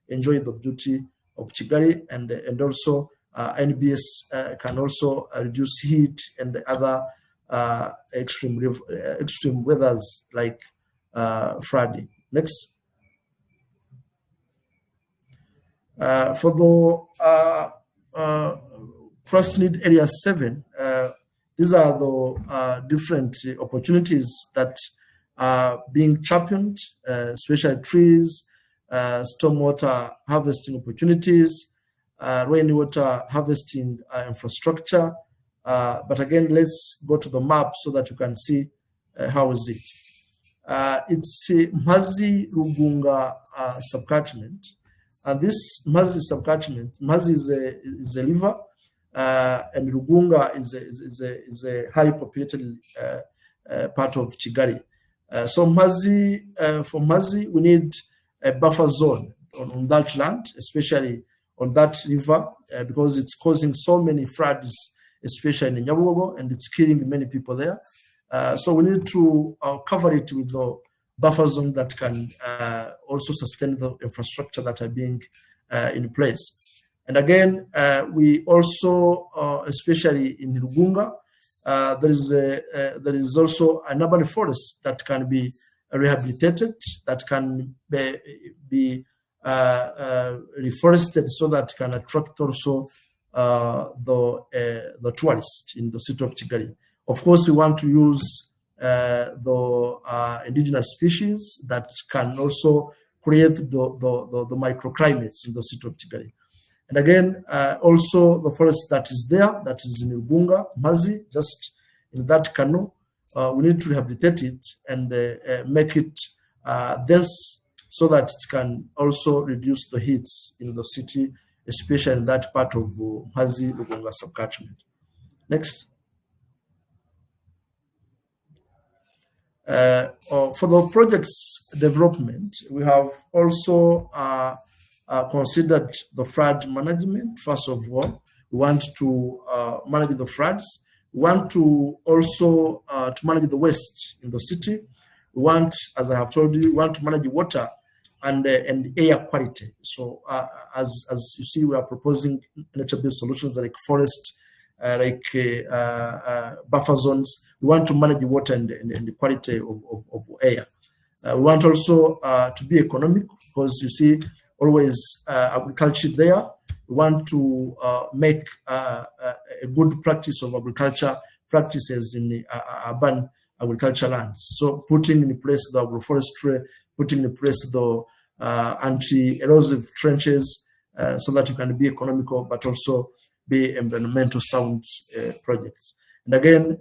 enjoy the beauty of Kigali, and also NBS can also reduce heat and other extreme weathers like flooding. Next. For the cross need area 7, these are the different opportunities that being championed, especially trees, stormwater harvesting opportunities, rainwater harvesting infrastructure. But again, let's go to the map so that you can see how is it. It's a Mazi Rugunga subcatchment. And this Mazi subcatchment, Mazi is a river, and Rugunga is a highly populated part of Kigali. So Mazi, for Mazi, we need a buffer zone on that land, especially on that river, because it's causing so many floods, especially in Nyabugogo, and it's killing many people there. So we need to cover it with the buffer zone that can also sustain the infrastructure that are being in place. And again, we also, especially in Rugunga, there is also an urban forest that can be rehabilitated, that can be reforested, so that can attract also the tourists in the city of Kigali. Of course, we want to use the indigenous species that can also create the microclimates in the city of Kigali. And again, also the forest that is there, that is in Rugunga, Mazi, just in that canoe, we need to rehabilitate it and make it dense, so that it can also reduce the heat in the city, especially in that part of Mazi Rugunga subcatchment. Next. For the project's development, we have also considered the flood management. First of all, we want to manage the floods. We want to also to manage the waste in the city. We want, as I have told you, we want to manage water and air quality. So as you see, we are proposing nature-based solutions like forest, like buffer zones. We want to manage the water and the quality of air. We want also to be economic, because you see always agriculture there. We want to make a good practice of agriculture practices in the urban agriculture lands. So putting in place the agroforestry, putting in place the anti-erosive trenches, so that you can be economical, but also be environmental sound projects. And again,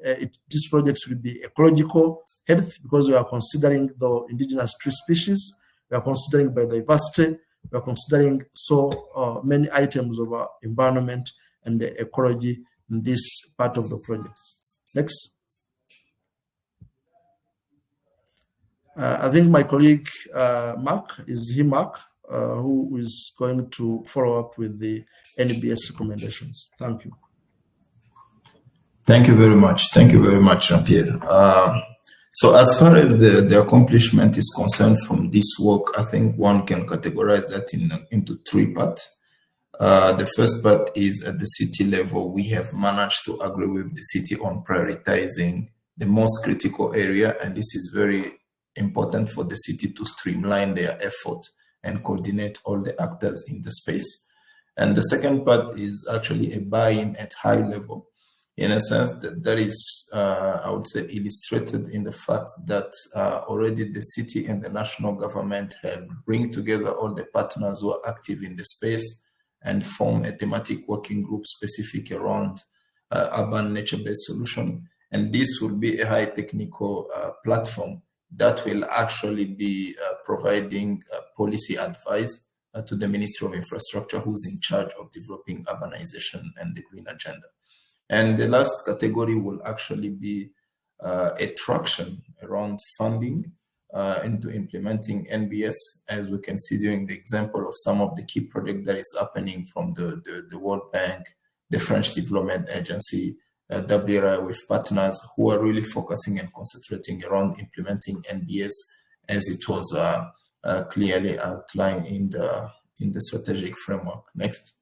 these projects will be ecological health, because we are considering the indigenous tree species, we are considering biodiversity, we are considering so many items of our environment and the ecology in this part of the project. Next. I think my colleague Marc, who is going to follow up with the NBS recommendations. Thank you. Thank you very much. Thank you very much, Jean-Pierre. So as far as the accomplishment is concerned from this work, I think one can categorize that into three parts. The first part is at the city level, we have managed to agree with the city on prioritizing the most critical area, and this is very important for the city to streamline their effort and coordinate all the actors in the space. And the second part is actually a buy-in at high level, in a sense that is, I would say, illustrated in the fact that already the city and the national government have bring together all the partners who are active in the space and form a thematic working group specific around urban nature-based solution. And this will be a high technical platform that will actually be providing policy advice to the Ministry of Infrastructure, who's in charge of developing urbanization and the green agenda. And the last category will actually be a traction around funding into implementing NBS, as we can see during the example of some of the key projects that is happening from the World Bank, the French Development Agency, WRI, with partners who are really focusing and concentrating around implementing NBS as it was clearly outlined in the strategic framework. Next.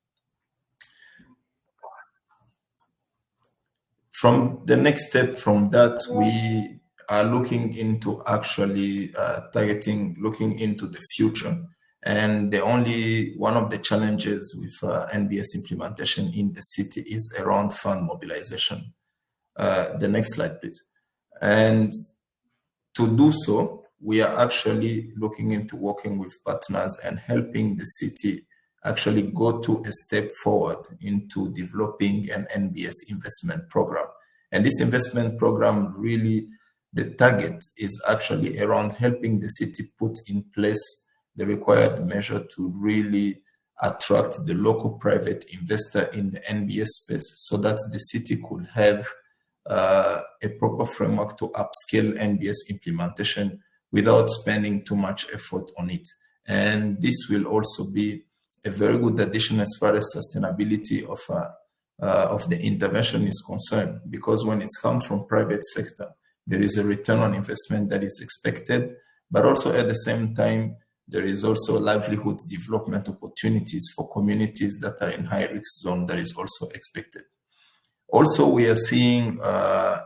From the next step from that, we are looking into actually looking into the future. And one of the challenges with NBS implementation in the city is around fund mobilization. The next slide, please. And to do so, we are actually looking into working with partners and helping the city actually go to a step forward into developing an NBS investment program. And this investment program, really, the target is actually around helping the city put in place the required measure to really attract the local private investor in the NBS space so that the city could have a proper framework to upscale NBS implementation without spending too much effort on it. And this will also be a very good addition as far as sustainability of the intervention is concerned, because when it's come from private sector, there is a return on investment that is expected, but also at the same time, there is also livelihood development opportunities for communities that are in high risk zone that is also expected. Also, we are seeing,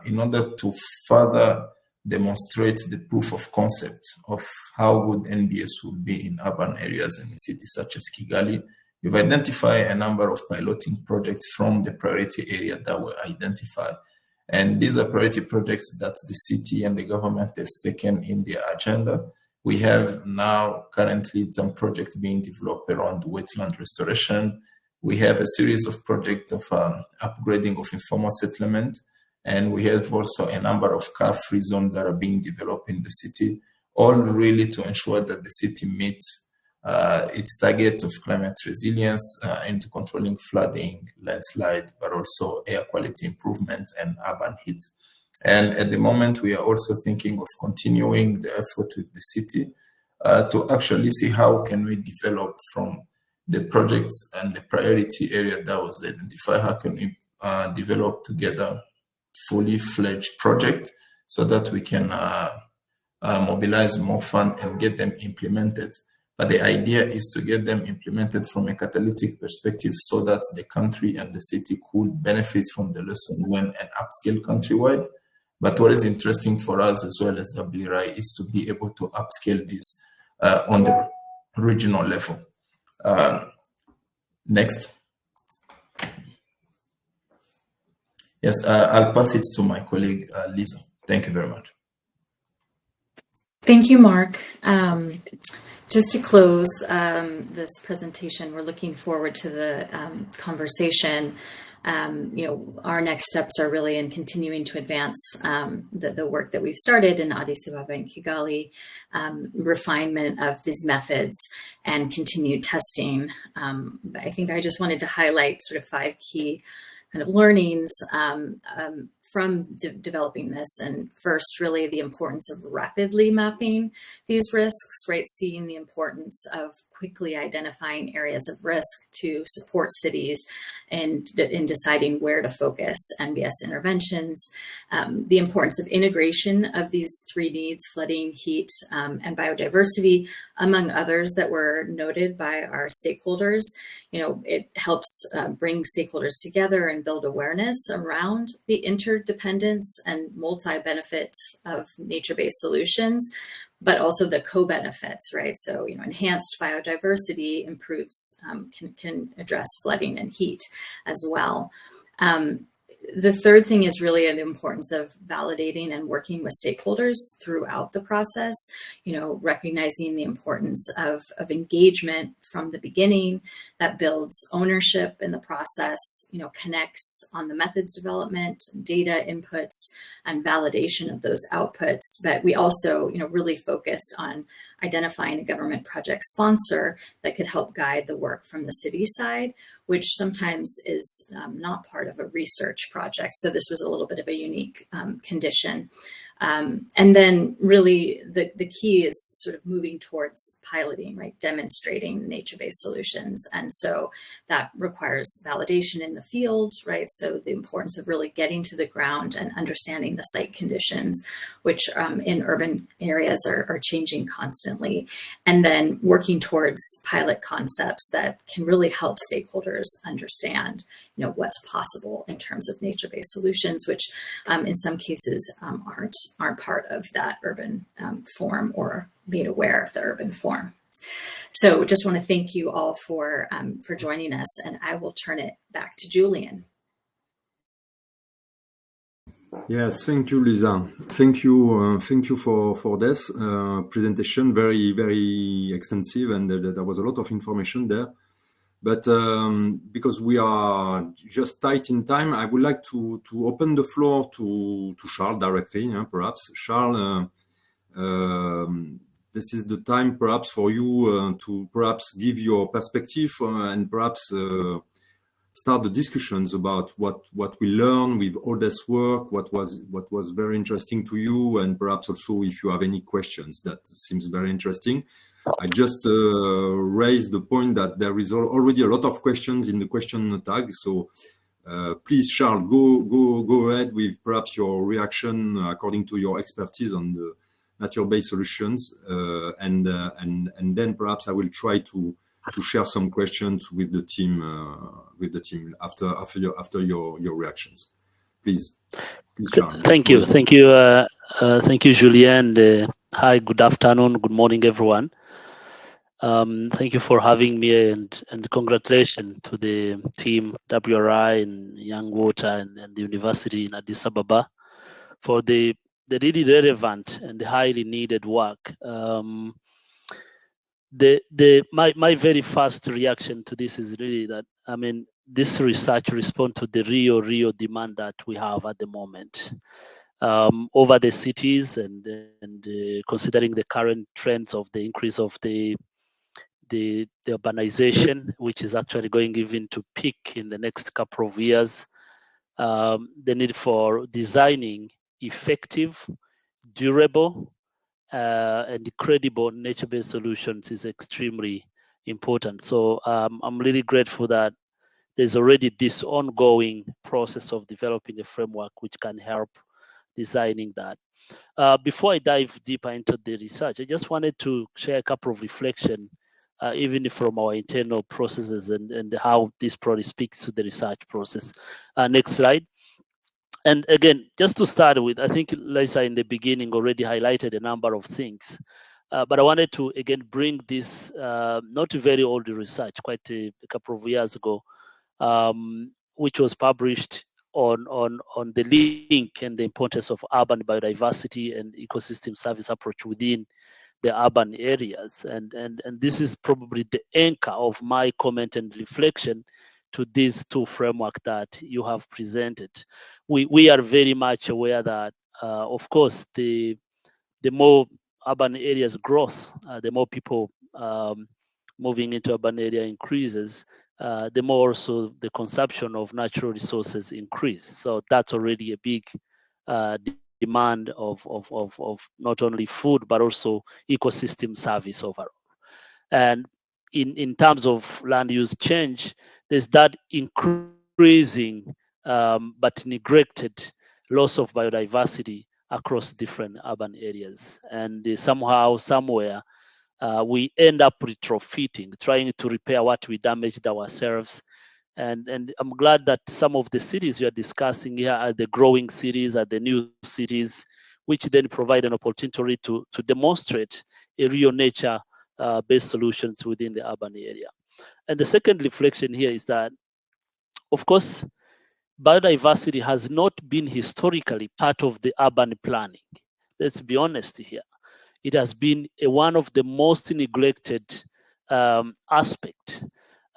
in order to further demonstrate the proof of concept of how good NBS will be in urban areas and in cities such as Kigali, we've identified a number of piloting projects from the priority area that were identified. And these are priority projects that the city and the government has taken in their agenda. We have now currently some projects being developed around wetland restoration. We have a series of projects of upgrading of informal settlement. And we have also a number of car-free zones that are being developed in the city, all really to ensure that the city meets its target of climate resilience into controlling flooding, landslide, but also air quality improvement and urban heat. And at the moment, we are also thinking of continuing the effort with the city to actually see how can we develop from the projects and the priority area that was identified, how can we develop together fully fledged project so that we can mobilize more funds and get them implemented. But the idea is to get them implemented from a catalytic perspective so that the country and the city could benefit from the lesson learned and upscale countrywide. But what is interesting for us as well as WRI is to be able to upscale this on the regional level. Next. Yes, I'll pass it to my colleague, Lisa. Thank you very much. Thank you, Marc. Just to close this presentation, we're looking forward to the conversation. Our next steps are really in continuing to advance the work that we've started in Addis Ababa and Kigali, refinement of these methods and continued testing. I think I just wanted to highlight sort of 5 key kind of learnings from developing this. And first, really the importance of rapidly mapping these risks, right? Seeing the importance of quickly identifying areas of risk to support cities and in deciding where to focus NBS interventions. The importance of integration of these 3 needs, flooding, heat, and biodiversity, among others that were noted by our stakeholders. It helps bring stakeholders together and build awareness around the interdependence and multi-benefit of nature-based solutions, but also the co-benefits, right? So, enhanced biodiversity improves, can address flooding and heat as well. The third thing is really the importance of validating and working with stakeholders throughout the process, recognizing the importance of engagement from the beginning that builds ownership in the process, connects on the methods development, data inputs, and validation of those outputs. But we also, really focused on identifying a government project sponsor that could help guide the work from the city side, which sometimes is not part of a research project. So this was a little bit of a unique condition. And then really the key is sort of moving towards piloting, right? Demonstrating nature-based solutions. And so that requires validation in the field, right? So the importance of really getting to the ground and understanding the site conditions, which in urban areas are changing constantly. And then working towards pilot concepts that can really help stakeholders understand, what's possible in terms of nature-based solutions, which in some cases aren't part of that urban form or being aware of the urban form. So just want to thank you all for joining us, and I will turn it back to Julien. Yes, thank you, Lisa. Thank you for this presentation. Very extensive, and there was a lot of information there. But because we are just tight in time, I would like to open the floor to Charles directly. Perhaps Charles, this is the time perhaps for you to perhaps give your perspective and perhaps start the discussions about what we learn with all this work, what was very interesting to you, and perhaps also if you have any questions that seems very interesting. I just raised the point that there is already a lot of questions in the question tag. So please, Charles, go ahead with perhaps your reaction according to your expertise on the nature-based solutions, and then perhaps I will try to share some questions with the team after your reactions. Please Charles. Thank you, Julien. And, hi, good afternoon, good morning, everyone. Thank you for having me, and congratulations to the team WRI and Young Water and the university in Addis Ababa for the really relevant and highly needed work. My very first reaction to this is really that, I mean, this research responds to the real demand that we have at the moment over the cities, and considering the current trends of the increase of the urbanization, which is actually going even to peak in the next couple of years. The need for designing effective, durable, and credible nature-based solutions is extremely important. So I'm really grateful that there's already this ongoing process of developing a framework which can help designing that. Before I dive deeper into the research, I just wanted to share a couple of reflections, even from our internal processes and how this probably speaks to the research process. Next slide. And again, just to start with, I think Lisa in the beginning already highlighted a number of things, but I wanted to again bring this not very old research, quite a couple of years ago, which was published on the link and the importance of urban biodiversity and ecosystem service approach within the urban areas. And this is probably the anchor of my comment and reflection to these two frameworks that you have presented. We are very much aware that, of course, the more urban areas growth, the more people moving into urban area increases, the more also the consumption of natural resources increase. So that's already a big demand of not only food, but also ecosystem service overall. And in terms of land use change, there's that increasing but neglected loss of biodiversity across different urban areas. And somehow, somewhere, we end up retrofitting, trying to repair what we damaged ourselves. And I'm glad that some of the cities you are discussing here are the growing cities, are the new cities, which then provide an opportunity to demonstrate a real nature-based solutions within the urban area. And the second reflection here is that, of course, biodiversity has not been historically part of the urban planning. Let's be honest here. It has been one of the most neglected aspects.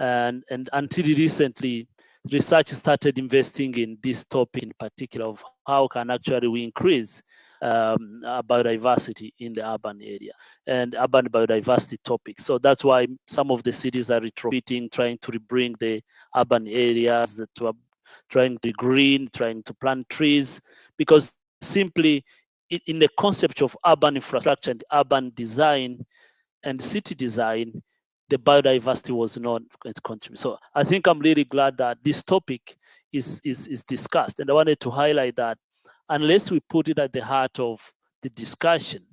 And until recently, research started investing in this topic in particular of how can actually we increase biodiversity in the urban area and urban biodiversity topics. So that's why some of the cities are retrofitting, trying to bring the urban areas to trying to green, trying to plant trees, because simply in the concept of urban infrastructure and urban design and city design, the biodiversity was not going to contribute. So I think I'm really glad that this topic is discussed. And I wanted to highlight that unless we put it at the heart of the discussion,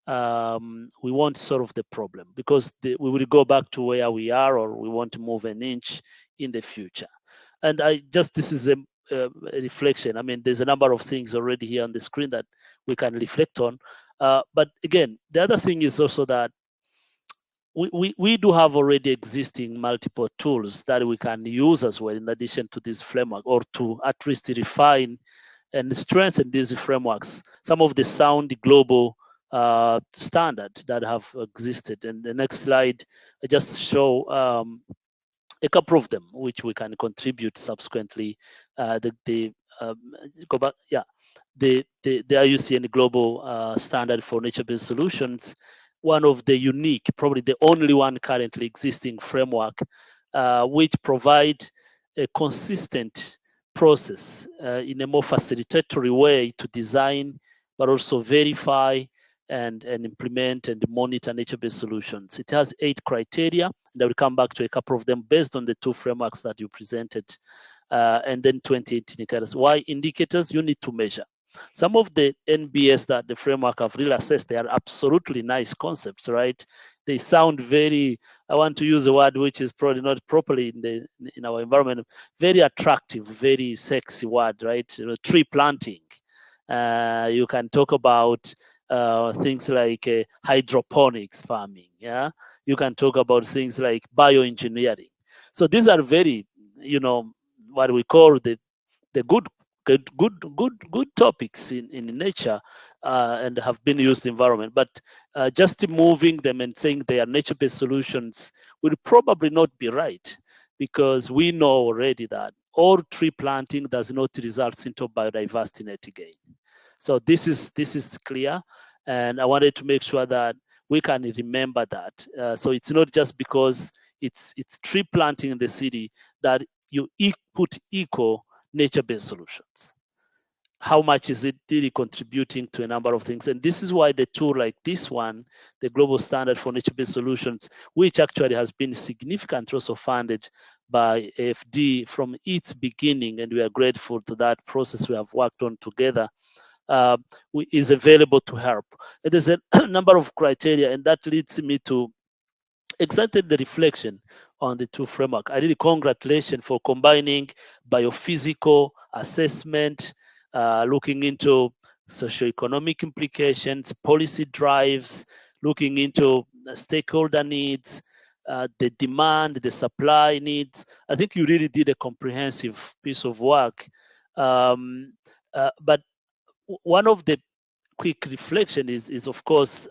we won't solve the problem, because we will go back to where we are, or we want to move an inch in the future. And this is a reflection. I mean, there's a number of things already here on the screen that we can reflect on. But again, the other thing is also that we do have already existing multiple tools that we can use as well, in addition to this framework, or to at least refine and strengthen these frameworks, some of the sound global standard that have existed. And the next slide, I just show a couple of them, which we can contribute subsequently. Go back, yeah. The IUCN global standard for nature-based solutions, one of the unique, probably the only one currently existing framework, which provide a consistent process in a more facilitatory way to design, but also verify and implement and monitor nature-based solutions. It has 8 criteria, and I will come back to a couple of them based on the 2 frameworks that you presented, and then 28 indicators. Why indicators? You need to measure. Some of the NBS that the framework have really assessed, they are absolutely nice concepts, right? They sound very, I want to use a word which is probably not properly in our environment, very attractive, very sexy word, right? You know, tree planting. You can talk about things like hydroponics farming, yeah? You can talk about things like bioengineering. So these are very, you know, what we call the good topics in nature and have been used in environment. But just moving them and saying they are nature-based solutions will probably not be right, because we know already that all tree planting does not result into biodiversity net gain. So this is clear, and I wanted to make sure that we can remember that. So it's not just because it's tree planting in the city that you put eco nature-based solutions. How much is it really contributing to a number of things? And this is why the tool like this one, the Global Standard for Nature-Based Solutions, which actually has been significantly also funded by AFD from its beginning, and we are grateful to that process we have worked on together, is available to help. And there's a number of criteria, and that leads me to exactly the reflection on the 2 framework. I really congratulations for combining biophysical assessment, looking into socioeconomic implications, policy drives, looking into stakeholder needs, the demand, the supply needs. I think you really did a comprehensive piece of work. But one of the quick reflection is of course,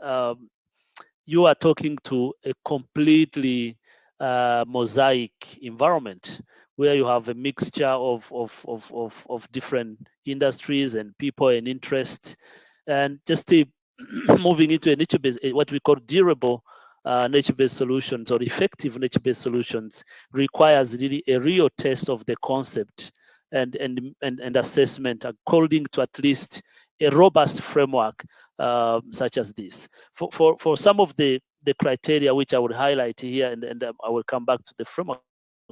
you are talking to a completely mosaic environment where you have a mixture of different industries and people and interest, and just moving into a nature-based, what we call durable nature-based solutions or effective nature-based solutions requires really a real test of the concept and assessment according to at least a robust framework such as this. For some of the criteria which I would highlight here, and I will come back to the framework.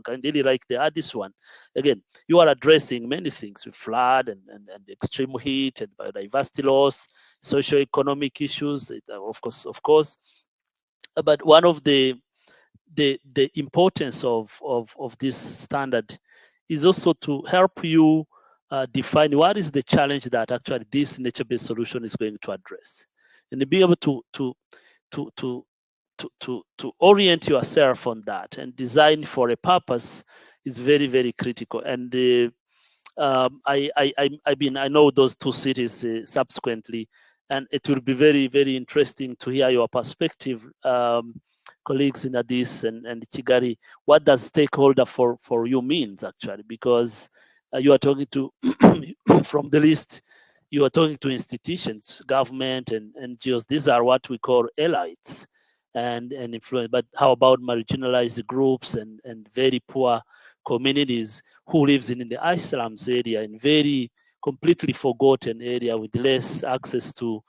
I really like the Addis one. Again, you are addressing many things with flood and extreme heat and biodiversity loss, socio-economic issues, of course. But one of the importance of this standard is also to help you define what is the challenge that actually this nature-based solution is going to address, and to be able to orient yourself on that and design for a purpose is very, very critical. And I know those 2 cities subsequently, and it will be very, very interesting to hear your perspective, colleagues in Addis and Kigali. What does stakeholder for you means actually? Because you are talking to, from the list, you are talking to institutions, government and NGOs. These are what we call elites and influence. But how about marginalized groups and very poor communities who lives in the Islam's area, in very completely forgotten area with less access to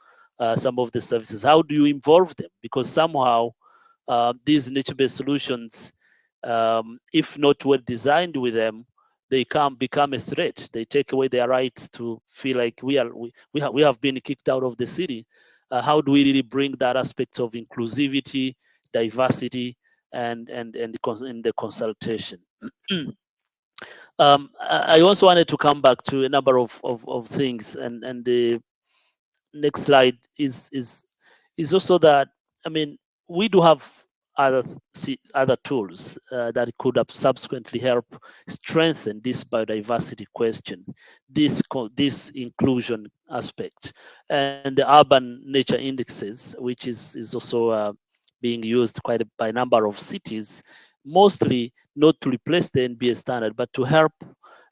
some of the services? How do you involve them? Because somehow these nature-based solutions, if not well designed with them, they can become a threat. They take away their rights to feel like we have been kicked out of the city. How do we really bring that aspect of inclusivity, diversity, and in the consultation? I also wanted to come back to a number of things, and the next slide is also that, I mean, we do have other tools that could have subsequently help strengthen this biodiversity question, this inclusion aspect, and the urban nature indexes, which is also being used by a number of cities, mostly not to replace the NBS standard, but to help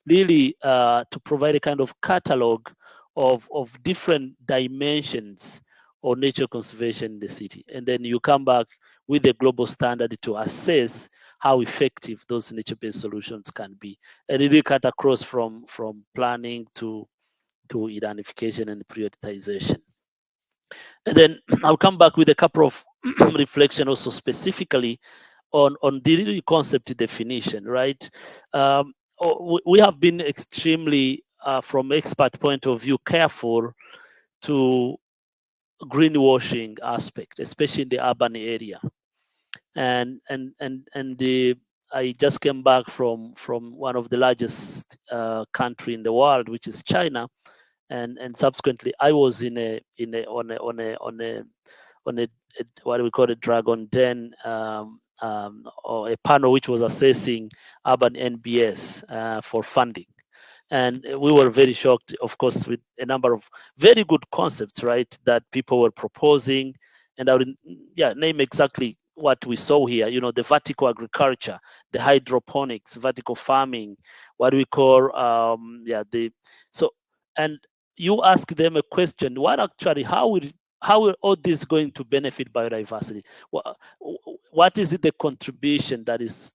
really to provide a kind of catalog of different dimensions of nature conservation in the city. And then you come back with a global standard to assess how effective those nature-based solutions can be. And really cut across from planning to identification and prioritization. And then I'll come back with a couple of reflection also specifically on the concept definition, right? We have been extremely, from expert point of view, careful to greenwashing aspect, especially in the urban area. And I just came back from one of the largest country in the world, which is China, and subsequently I was on a what we call a dragon den or a panel which was assessing urban NBS for funding. And we were very shocked, of course, with a number of very good concepts, right, that people were proposing. And I would name exactly what we saw here, you know, the vertical agriculture, the hydroponics, vertical farming, what we call, and you ask them a question, how are all this going to benefit biodiversity? What is it the contribution that is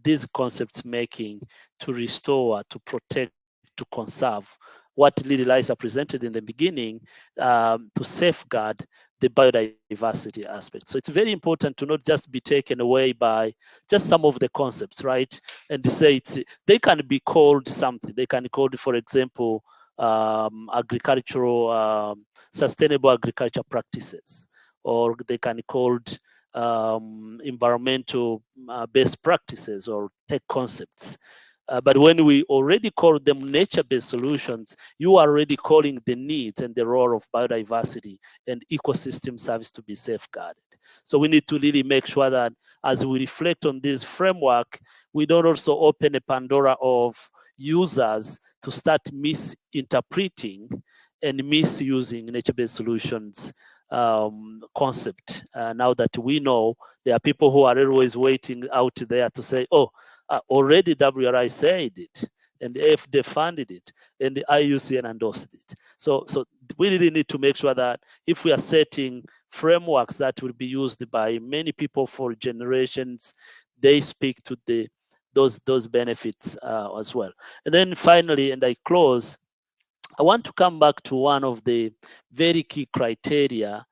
these concepts making to restore, to protect, to conserve? What Lily Liza presented in the beginning, to safeguard the biodiversity aspect. So it's very important to not just be taken away by just some of the concepts, right? And to say they can be called something. They can be called, for example, agricultural, sustainable agriculture practices, or they can be called environmental best practices or tech concepts. But when we already call them nature-based solutions, you are already calling the needs and the role of biodiversity and ecosystem service to be safeguarded. So we need to really make sure that as we reflect on this framework, we don't also open a Pandora of users to start misinterpreting and misusing nature-based solutions concept. Now that we know there are people who are always waiting out there to say, oh, already WRI said it, and the AFD funded it, and the IUCN endorsed it. So we really need to make sure that if we are setting frameworks that will be used by many people for generations, they speak to those benefits as well. And then finally, and I close, I want to come back to one of the very key criteria,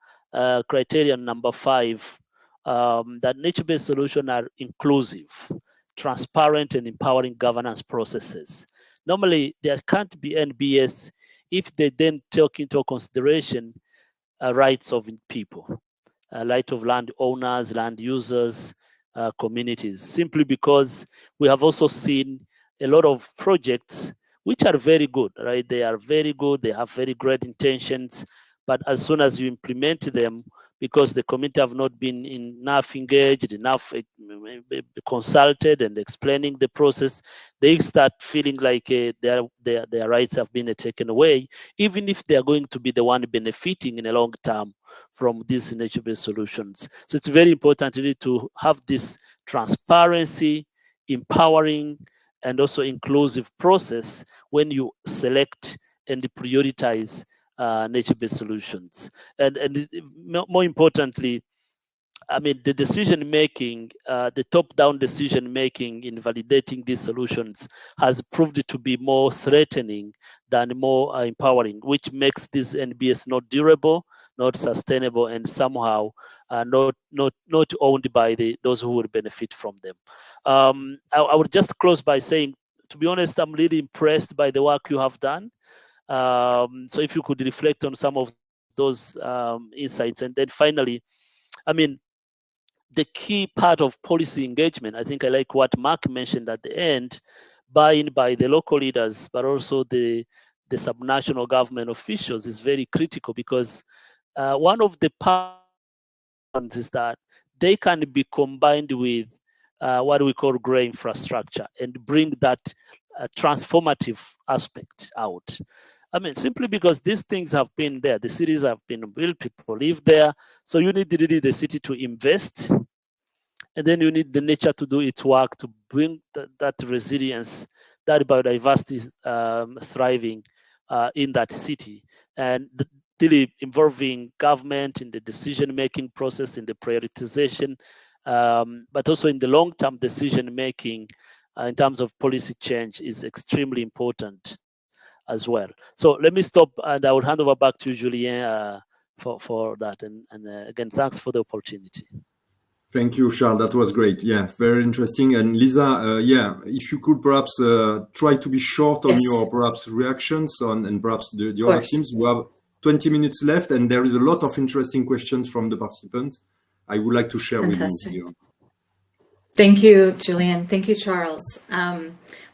criterion number 5, that nature-based solutions are inclusive, transparent, and empowering governance processes. Normally, there can't be NBS if they then take into consideration rights of people, right of land owners, land users, communities, simply because we have also seen a lot of projects which are very good, right? They are very good, they have very great intentions, but as soon as you implement them, because the community have not been enough engaged, enough consulted and explaining the process, they start feeling like their rights have been taken away, even if they are going to be the one benefiting in a long term from these nature-based solutions. So it's very important really to have this transparency, empowering, and also inclusive process when you select and prioritize nature-based solutions. And more importantly, I mean, the decision making, the top-down decision making in validating these solutions has proved to be more threatening than more empowering, which makes this NBS not durable, not sustainable, and somehow not owned by those who would benefit from them. I would just close by saying, to be honest, I'm really impressed by the work you have done. So if you could reflect on some of those insights. And then finally, I mean, the key part of policy engagement, I think I like what Marc mentioned at the end, buy-in by the local leaders, but also the subnational government officials is very critical, because one of the parts is that they can be combined with what we call grey infrastructure and bring that transformative aspect out. I mean, simply because these things have been there, the cities have been built, people live there. So you need really the city to invest, and then you need the nature to do its work to bring that resilience, that biodiversity thriving in that city, and really involving government in the decision-making process, in the prioritization, but also in the long-term decision-making in terms of policy change is extremely important as well. So let me stop, and I will hand over back to Julien for that. And again, thanks for the opportunity. Thank you, Charles. That was great. Yeah, very interesting. And Lisa, yeah, if you could perhaps try to be short on your perhaps reactions on, and perhaps the other teams. We have 20 minutes left, and there is a lot of interesting questions from the participants I would like to share with you. Thank you, Julien. Thank you, Charles.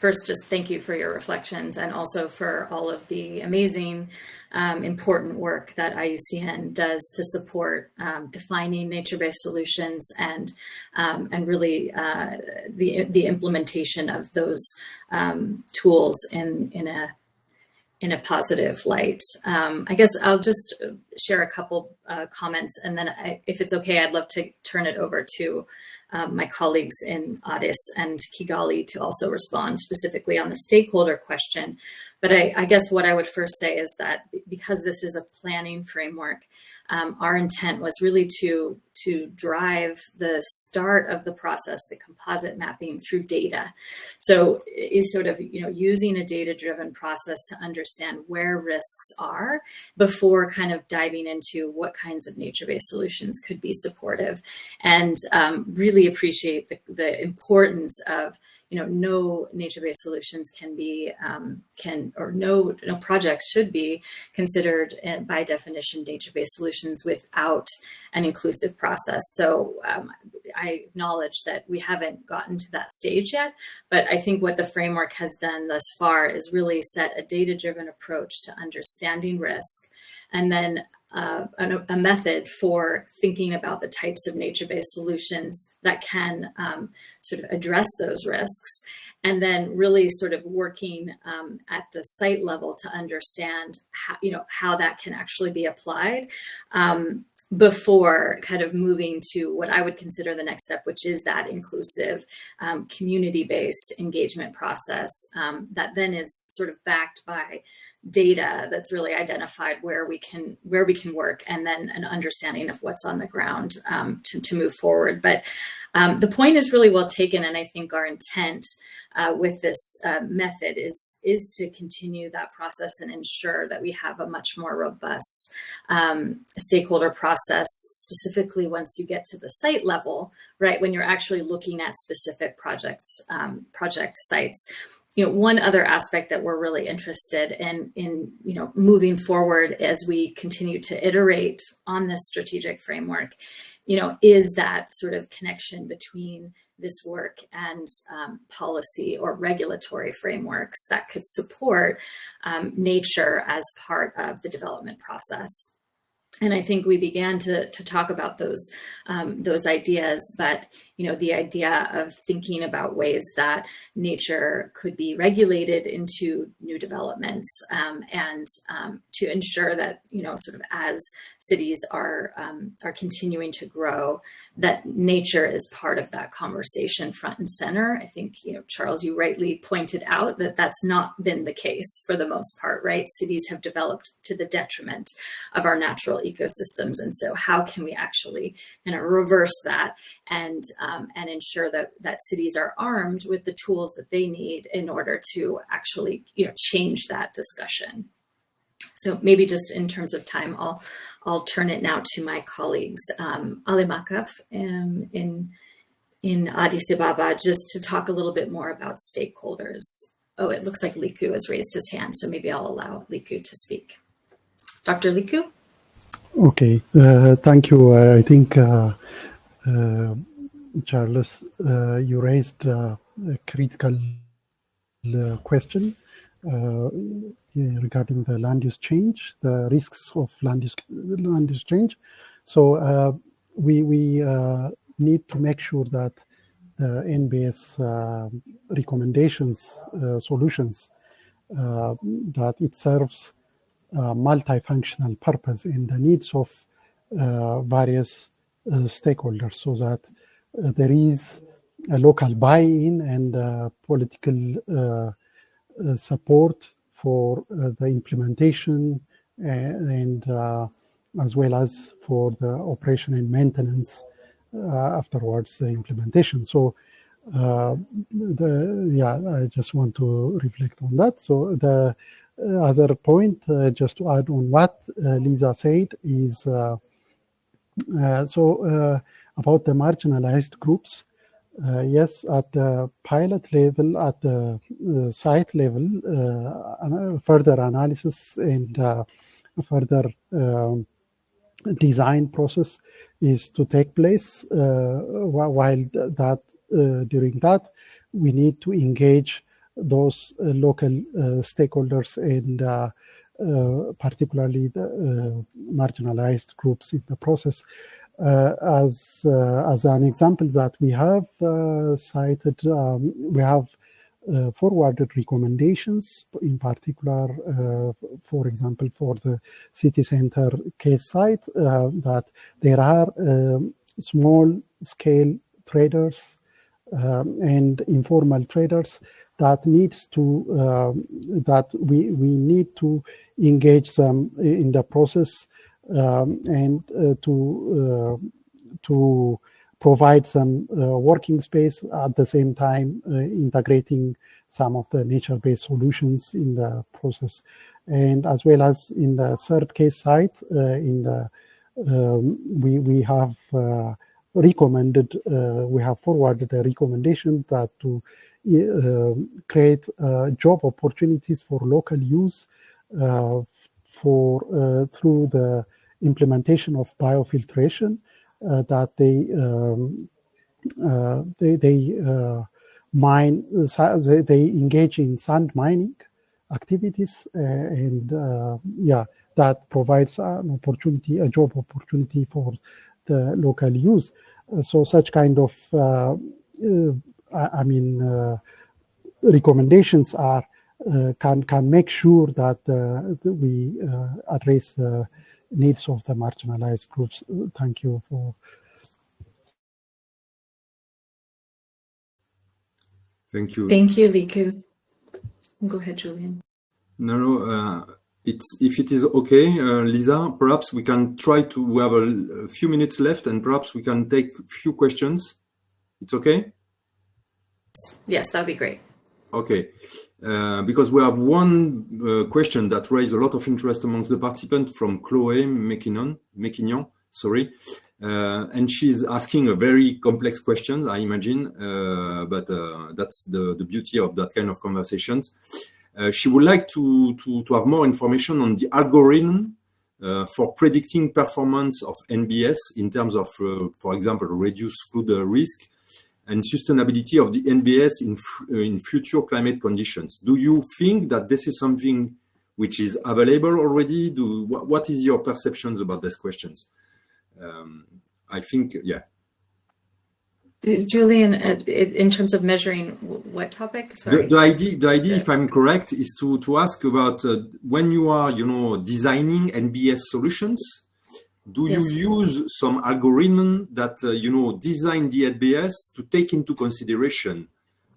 First, just thank you for your reflections and also for all of the amazing, important work that IUCN does to support defining nature-based solutions and really the implementation of those tools in a positive light. I guess I'll just share a couple comments, and then if it's okay, I'd love to turn it over to my colleagues in Addis and Kigali to also respond specifically on the stakeholder question. But I guess what I would first say is that because this is a planning framework, our intent was really to drive the start of the process, the composite mapping, through data. So is sort of, using a data-driven process to understand where risks are before kind of diving into what kinds of nature-based solutions could be supportive, and really appreciate the importance of no nature-based solutions can be, no projects should be considered by definition nature-based solutions without an inclusive process. So I acknowledge that we haven't gotten to that stage yet, but I think what the framework has done thus far is really set a data-driven approach to understanding risk, and then a method for thinking about the types of nature-based solutions that can sort of address those risks, and then really sort of working at the site level to understand how that can actually be applied before kind of moving to what I would consider the next step, which is that inclusive community-based engagement process that then is sort of backed by data that's really identified where we can work, and then an understanding of what's on the ground to move forward. But the point is really well taken, and I think our intent with this method is to continue that process and ensure that we have a much more robust stakeholder process, specifically once you get to the site level, right, when you're actually looking at specific project sites. One other aspect that we're really interested in moving forward as we continue to iterate on this strategic framework, is that sort of connection between this work and policy or regulatory frameworks that could support nature as part of the development process. And I think we began to talk about those ideas, but the idea of thinking about ways that nature could be regulated into new developments, and to ensure that sort of as cities are continuing to grow, that nature is part of that conversation front and center. I think Charles, you rightly pointed out that that's not been the case for the most part, right? Cities have developed to the detriment of our natural ecosystems, and so how can we actually reverse that and ensure that cities are armed with the tools that they need in order to actually change that discussion. So maybe just in terms of time, I'll turn it now to my colleagues, Alemakef in Addis Ababa, just to talk a little bit more about stakeholders. Oh, it looks like Liku has raised his hand, so maybe I'll allow Liku to speak. Dr. Liku? Okay, thank you. I think, Charles, you raised a critical question regarding the land use change, the risks of land use change. So we need to make sure that NBS recommendations, solutions, that it serves multifunctional purpose in the needs of various stakeholders, so that there is a local buy-in and political support for the implementation and as well as for the operation and maintenance afterwards, the implementation. So I just want to reflect on that. So the other point, just to add on what Lisa said, is about the marginalized groups. Yes, at the pilot level, at the site level, further analysis and further design process is to take place. While that during that, we need to engage those local stakeholders and particularly the marginalized groups in the process. As an example that we have cited, we have forwarded recommendations, in particular, for example, for the city center case site, that there are small-scale traders and informal traders that needs to that we need to engage them in the process and to provide some working space, at the same time integrating some of the nature-based solutions in the process. And as well as in the third case site, we have recommended, we have forwarded a recommendation that to create job opportunities for local use through the implementation of biofiltration, that they engage in sand mining activities, and that provides an opportunity, a job opportunity for the local use. So such kind of recommendations are can make sure that we address the needs of the marginalized groups. Thank you for. Thank you. Thank you, Liku. Go ahead, Julien. No, if it is okay, Lisa, perhaps we can try to. We have a few minutes left, and perhaps we can take a few questions. It's okay? Yes, that'd be great. Okay, because we have one question that raised a lot of interest amongst the participants from Chloe Mekignon, sorry. And she's asking a very complex question, I imagine, but that's the beauty of that kind of conversations. She would like to have more information on the algorithm for predicting performance of NBS in terms of, for example, reduced flood risk and sustainability of the NBS in future climate conditions. Do you think that this is something which is available already? What is your perceptions about these questions? I think, yeah. Julien, in terms of measuring what topic? Sorry. The idea, if I'm correct, is to ask about when you are, designing NBS solutions. Do you use some algorithm that, design the NBS to take into consideration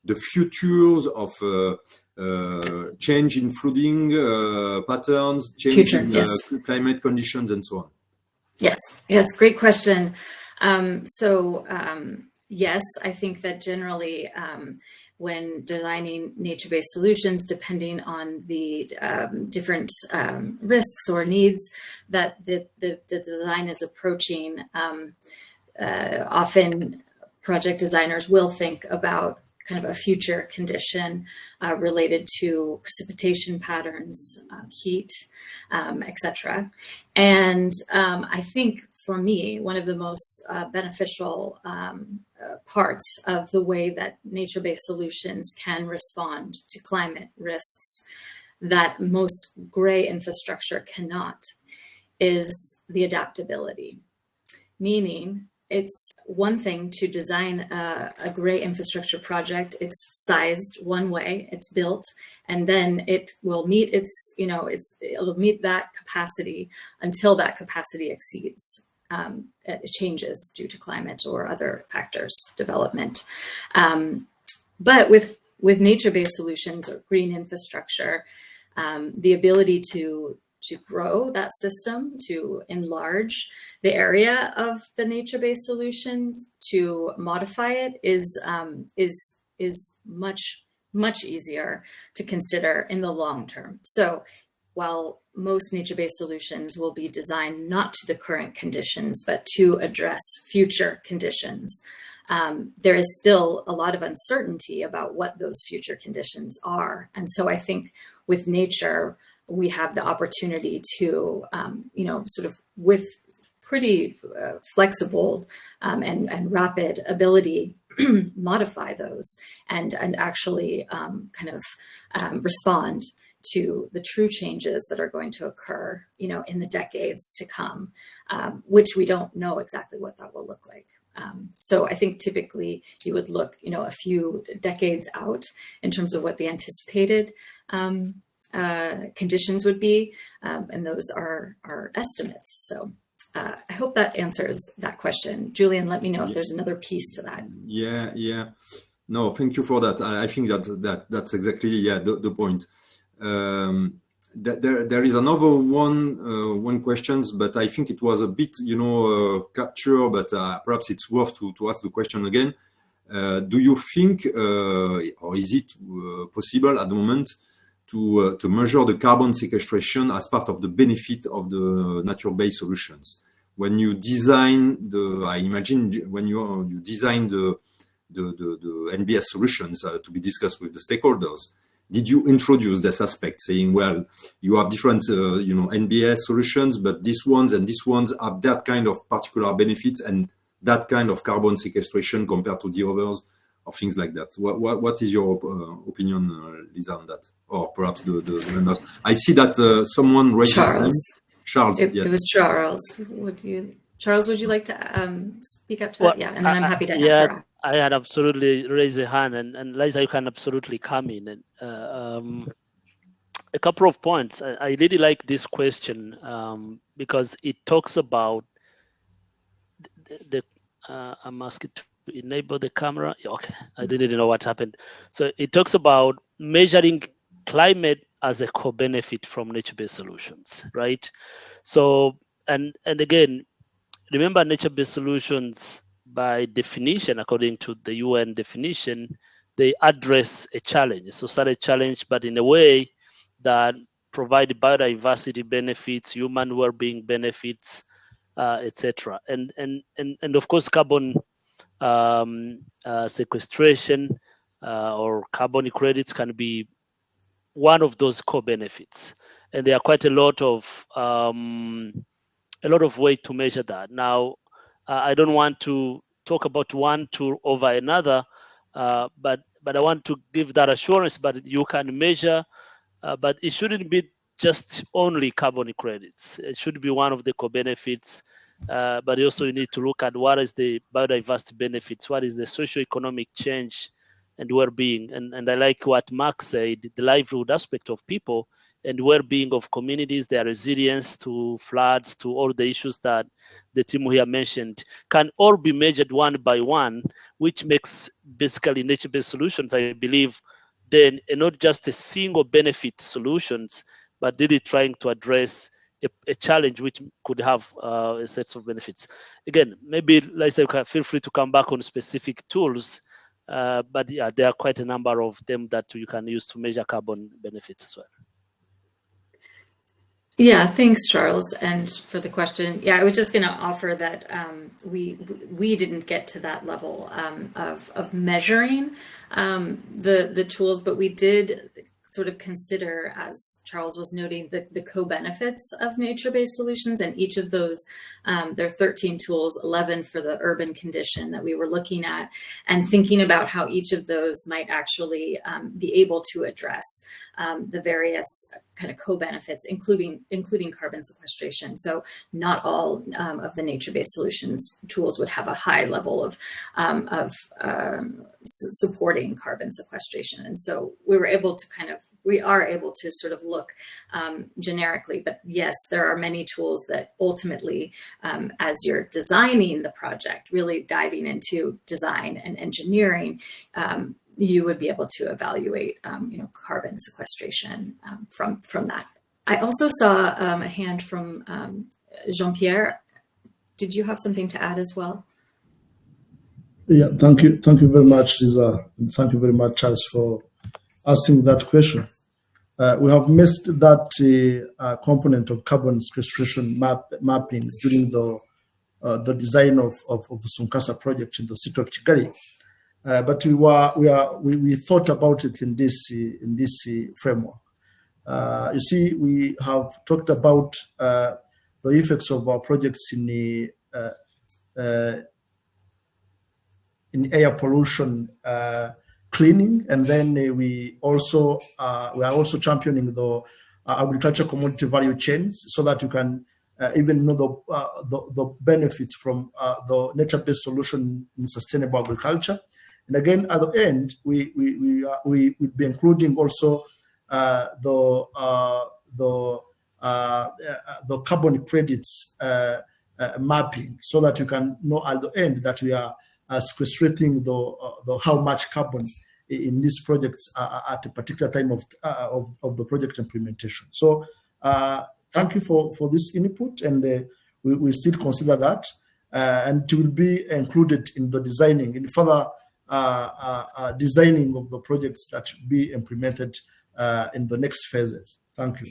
the futures of change in flooding patterns, change in climate conditions, and so on? Yes, great question. Yes, I think that generally when designing nature-based solutions, depending on the different risks or needs that the design is approaching, often project designers will think about kind of a future condition related to precipitation patterns, heat, etc. And I think for me, one of the most beneficial parts of the way that nature-based solutions can respond to climate risks that most gray infrastructure cannot is the adaptability. Meaning, it's one thing to design a gray infrastructure project. It's sized one way, it's built, and then it will meet its, it'll meet that capacity until that capacity exceeds. It changes due to climate or other factors, development. But with nature-based solutions or green infrastructure, the ability to grow that system, to enlarge the area of the nature-based solutions, to modify it is much easier to consider in the long term. So while most nature-based solutions will be designed not to the current conditions, but to address future conditions, there is still a lot of uncertainty about what those future conditions are. And so I think with nature, we have the opportunity to, sort of with pretty flexible and rapid ability, modify those and actually respond to the true changes that are going to occur, in the decades to come, which we don't know exactly what that will look like. So I think typically you would look, a few decades out in terms of what the anticipated conditions would be, and those are estimates. So I hope that answers that question. Julian, let me know if there's another piece to that. Yeah. No, thank you for that. I think that's exactly the point. There is another one question, but I think it was a bit captured, but perhaps it's worth to ask the question again. Do you think, or is it possible at the moment to measure the carbon sequestration as part of the benefit of the nature-based solutions? When you design I imagine when you design the NBS solutions to be discussed with the stakeholders, did you introduce this aspect, saying, well, you have different, NBS solutions, but these ones and these ones have that kind of particular benefits and that kind of carbon sequestration compared to the others, or things like that? What is your opinion, Lisa, on that? Or perhaps the members? I see that someone raised Charles. Yes. It was Charles. Charles, would you like to speak up to that? Yeah, and then I'm happy to answer. I had absolutely raised a hand, and Liza, you can absolutely come in. And a couple of points. I really like this question because it talks about I'm asking to enable the camera. Okay, I didn't know what happened. So it talks about measuring climate as a co-benefit from nature-based solutions, right? So, and again, remember, nature-based solutions, by definition, according to the UN definition, they address a challenge. So it's not a challenge, but in a way that provide biodiversity benefits, human well-being benefits, etc. And of course, carbon sequestration or carbon credits can be one of those core benefits. And there are quite a lot of way to measure that. Now, I don't want to talk about one tool over another, but I want to give that assurance. But you can measure, but it shouldn't be just only carbon credits. It should be one of the co-benefits. But also you need to look at what is the biodiversity benefits, what is the socio-economic change and well-being. And I like what Marc said, the livelihood aspect of people and well-being of communities, their resilience to floods, to all the issues that the team here mentioned, can all be measured one by one, which makes basically nature-based solutions, I believe, then not just a single benefit solutions, but really trying to address a challenge which could have a set of benefits. Again, maybe Lisa, feel free to come back on specific tools, but yeah, there are quite a number of them that you can use to measure carbon benefits as well. Yeah, thanks, Charles, and for the question. Yeah, I was just going to offer that we didn't get to that level of measuring the tools, but we did sort of consider, as Charles was noting, the co-benefits of nature-based solutions. And each of those, there are 13 tools, 11 for the urban condition that we were looking at, and thinking about how each of those might actually be able to address the various kind of co-benefits, including carbon sequestration. So not all of the nature-based solutions tools would have a high level of supporting carbon sequestration. And so we are able to sort of look generically, but yes, there are many tools that ultimately, as you're designing the project, really diving into design and engineering, you would be able to evaluate, carbon sequestration from that. I also saw a hand from Jean-Pierre. Did you have something to add as well? Yeah, thank you very much, Lisa. Thank you very much, Charles, for asking that question. We have missed that component of carbon sequestration mapping during the design of Sunkasa project in the city of Kigali, but we thought about it in this framework. You see, we have talked about the effects of our projects in air pollution cleaning, and then we are also championing the agriculture commodity value chains, so that you can even know the benefits from the nature-based solution in sustainable agriculture. And again, at the end, we would be including also the carbon credits mapping, so that you can know at the end that we are sequestrating the how much carbon in these projects at a particular time of the project implementation. So thank you for this input, and we still consider that, and it will be included in the designing, in further designing of the projects that will be implemented in the next phases. Thank you.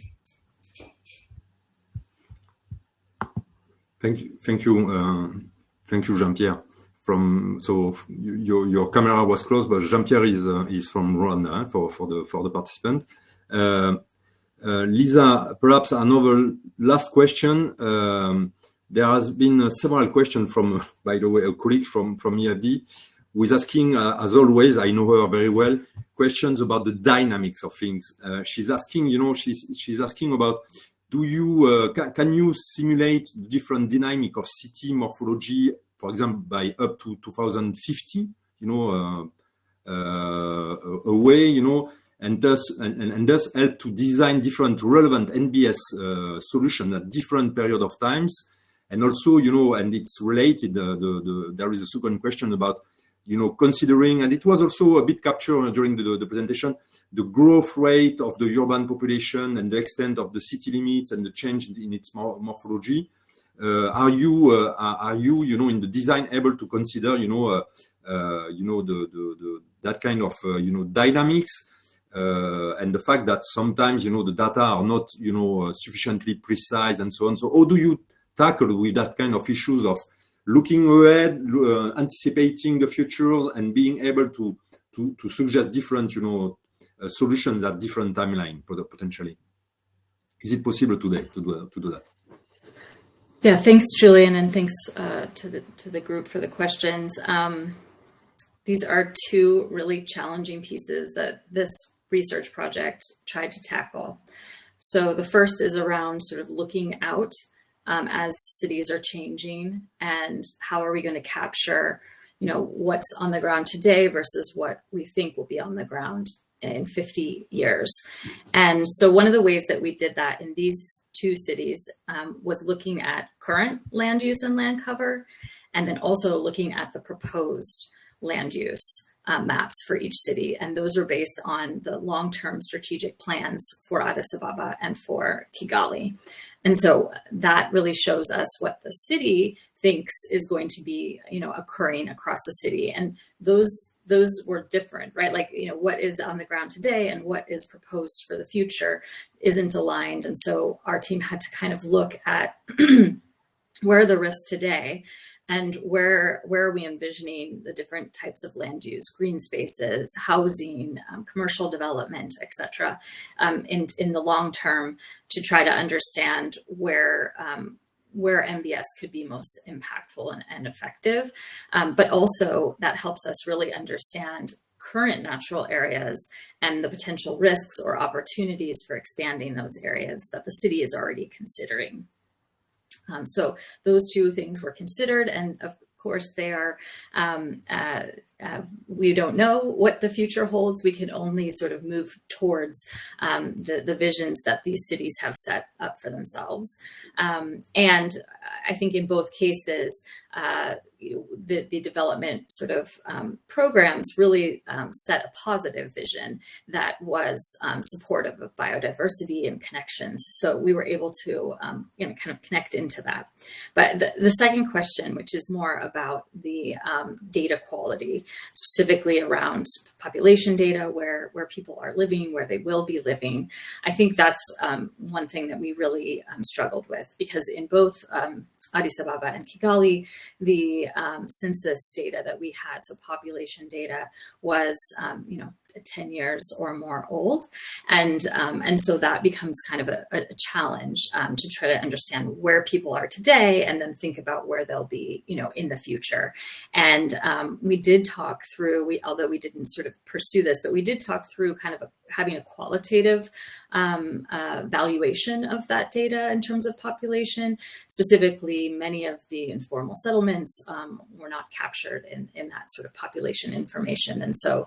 Thank you, Jean-Pierre. So your camera was closed, but Jean-Pierre is from Rwanda for the participant. Lisa, perhaps another last question. There has been several questions from, by the way, a colleague from EFD, who is asking, as always, I know her very well, questions about the dynamics of things. She's asking, she's asking about, can you simulate the different dynamic of city morphology, for example, by up to 2050, away, and thus help to design different relevant NBS solution at different period of times. And also, and it's related, there is a second question about, considering, and it was also a bit captured during the presentation, the growth rate of the urban population and the extent of the city limits and the change in its morphology. Are you in the design able to consider that kind of dynamics, and the fact that sometimes the data are not sufficiently precise and so on. So how do you tackle with that kind of issues of looking ahead, anticipating the futures, and being able to suggest different solutions at different timeline potentially? Is it possible today to do that? Yeah, thanks, Julien, and thanks to the group for the questions. These are two really challenging pieces that this research project tried to tackle. So the first is around sort of looking out as cities are changing, and how are we going to capture, what's on the ground today versus what we think will be on the ground in 50 years. And so one of the ways that we did that in these two cities was looking at current land use and land cover, and then also looking at the proposed land use maps for each city. And those are based on the long-term strategic plans for Addis Ababa and for Kigali. And so that really shows us what the city thinks is going to be, occurring across the city. And those were different, right? Like, what is on the ground today and what is proposed for the future isn't aligned. And so our team had to kind of look at where are the risks today, and where are we envisioning the different types of land use, green spaces, housing, commercial development, etc., in the long term, to try to understand where MBS could be most impactful and effective. But also that helps us really understand current natural areas and the potential risks or opportunities for expanding those areas that the city is already considering. So those two things were considered, and of course they are, we don't know what the future holds. We can only sort of move towards the visions that these cities have set up for themselves. And I think in both cases, the development sort of programs really set a positive vision that was supportive of biodiversity and connections. So we were able to kind of connect into that. But the second question, which is more about the data quality, specifically around population data, where people are living, where they will be living, I think that's one thing that we really struggled with, because in both Addis Ababa and Kigali, the census data that we had, so population data, was 10 years or more old, and so that becomes kind of a challenge to try to understand where people are today and then think about where they'll be in the future. And we did talk through, although we didn't sort of pursue this, but we did talk through kind of having a qualitative valuation of that data in terms of population. Specifically, many of the informal settlements were not captured in that sort of population information. And so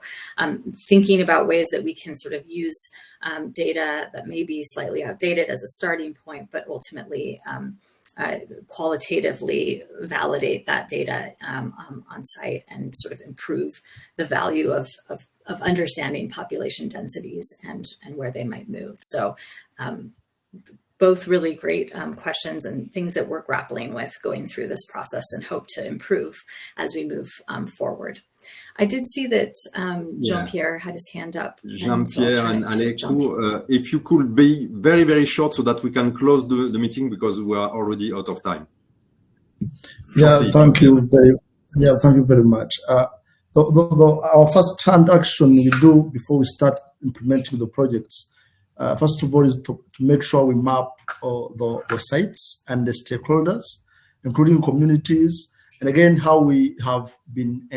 thinking about ways that we can sort of use data that may be slightly outdated as a starting point, but ultimately qualitatively validate that data on site and sort of improve the value of understanding population densities and where they might move. So both really great questions and things that we're grappling with going through this process, and hope to improve as we move forward. I did see that Jean-Pierre had his hand up. Jean-Pierre and Liku, if you could be very, very short so that we can close the meeting, because we are already out of time. Yeah, thank you very much. Our first hand action we do before we start implementing the projects, first of all, is to make sure we map the sites and the stakeholders, including communities, and again, how we have been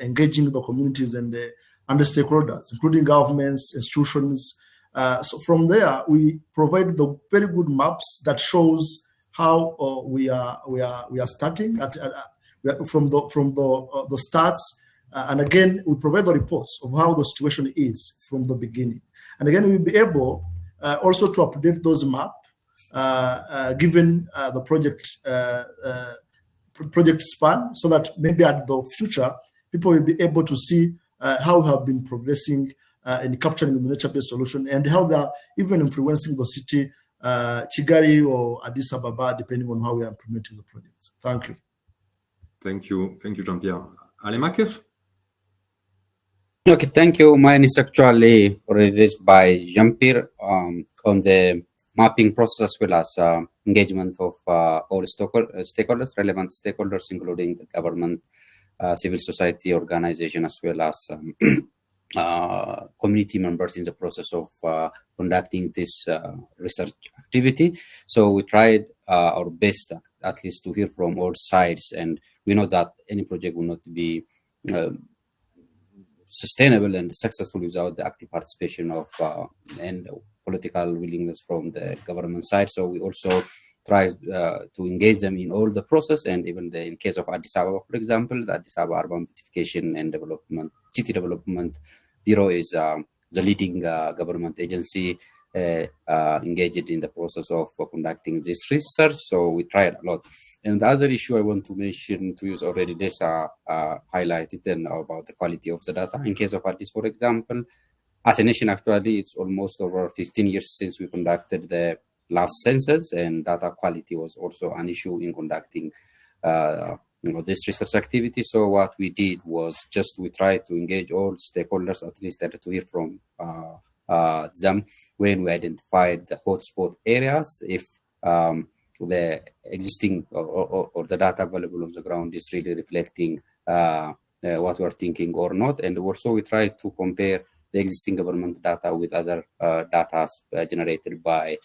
engaging the communities and the stakeholders, including governments, institutions. So from there, we provide the very good maps that shows how we are starting from the starts. And again, we provide the reports of how the situation is from the beginning. And again, we'll be able also to update those maps given the project span, so that maybe at the future, people will be able to see how we have been progressing in capturing the nature-based solution, and how they are even influencing the city, Kigali or Addis Ababa, depending on how we are implementing the projects. Thank you. Thank you, Jean-Pierre. Alemakef? Okay, thank you. Mine is actually raised by Jean-Pierre on the mapping process, as well as engagement of all stakeholders, relevant stakeholders, including the government, civil society organization, as well as community members in the process of conducting this research activity. So we tried our best, at least, to hear from all sides, and we know that any project will not be sustainable and successful without the active participation of and political willingness from the government side. So we also try to engage them in all the process, and even in case of Addis Ababa, for example, the Addis Ababa Urban Beautification and Development City Development Bureau is the leading government agency engaged in the process of conducting this research. So we tried a lot. And the other issue I want to mention, to use already this highlighted, and about the quality of the data. In case of Addis, for example, as a nation, actually, it's almost over 15 years since we conducted the last census, and data quality was also an issue in conducting this research activity. So what we did was just we tried to engage all stakeholders, at least to hear from them when we identified the hotspot areas. If the existing or the data available on the ground is really reflecting what we're thinking or not. And also we try to compare the existing government data with other data generated by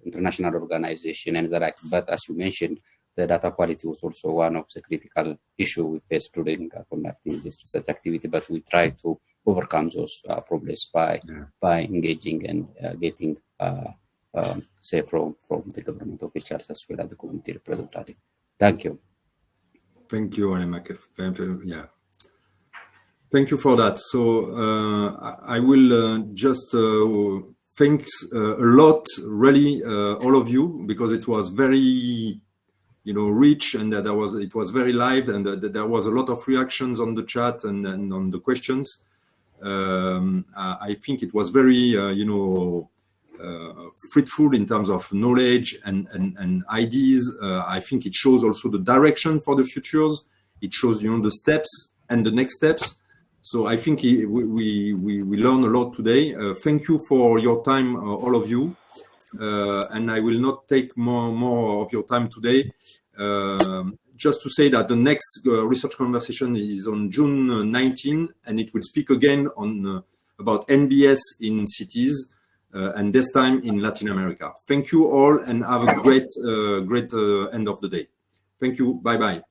international organization and the like. But as you mentioned, the data quality was also one of the critical issues we faced during conducting this research activity. But we try to overcome those problems by engaging and getting say from the government officials as well as the community representative. Thank you. Thank you, Alemakef. Yeah. Thank you for that. So I will just thanks a lot, really, all of you, because it was very, rich, and that it was very live, and there was a lot of reactions on the chat and on the questions. I think it was very, fruitful in terms of knowledge and ideas. I think it shows also the direction for the futures. It shows, the steps and the next steps. So I think we learned a lot today. Thank you for your time, all of you. And I will not take more of your time today. Just to say that the next research conversation is on June 19, and it will speak again on about NBS in cities, and this time in Latin America. Thank you all, and have a great end of the day. Thank you. Bye-bye.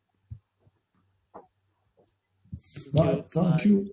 Thank you.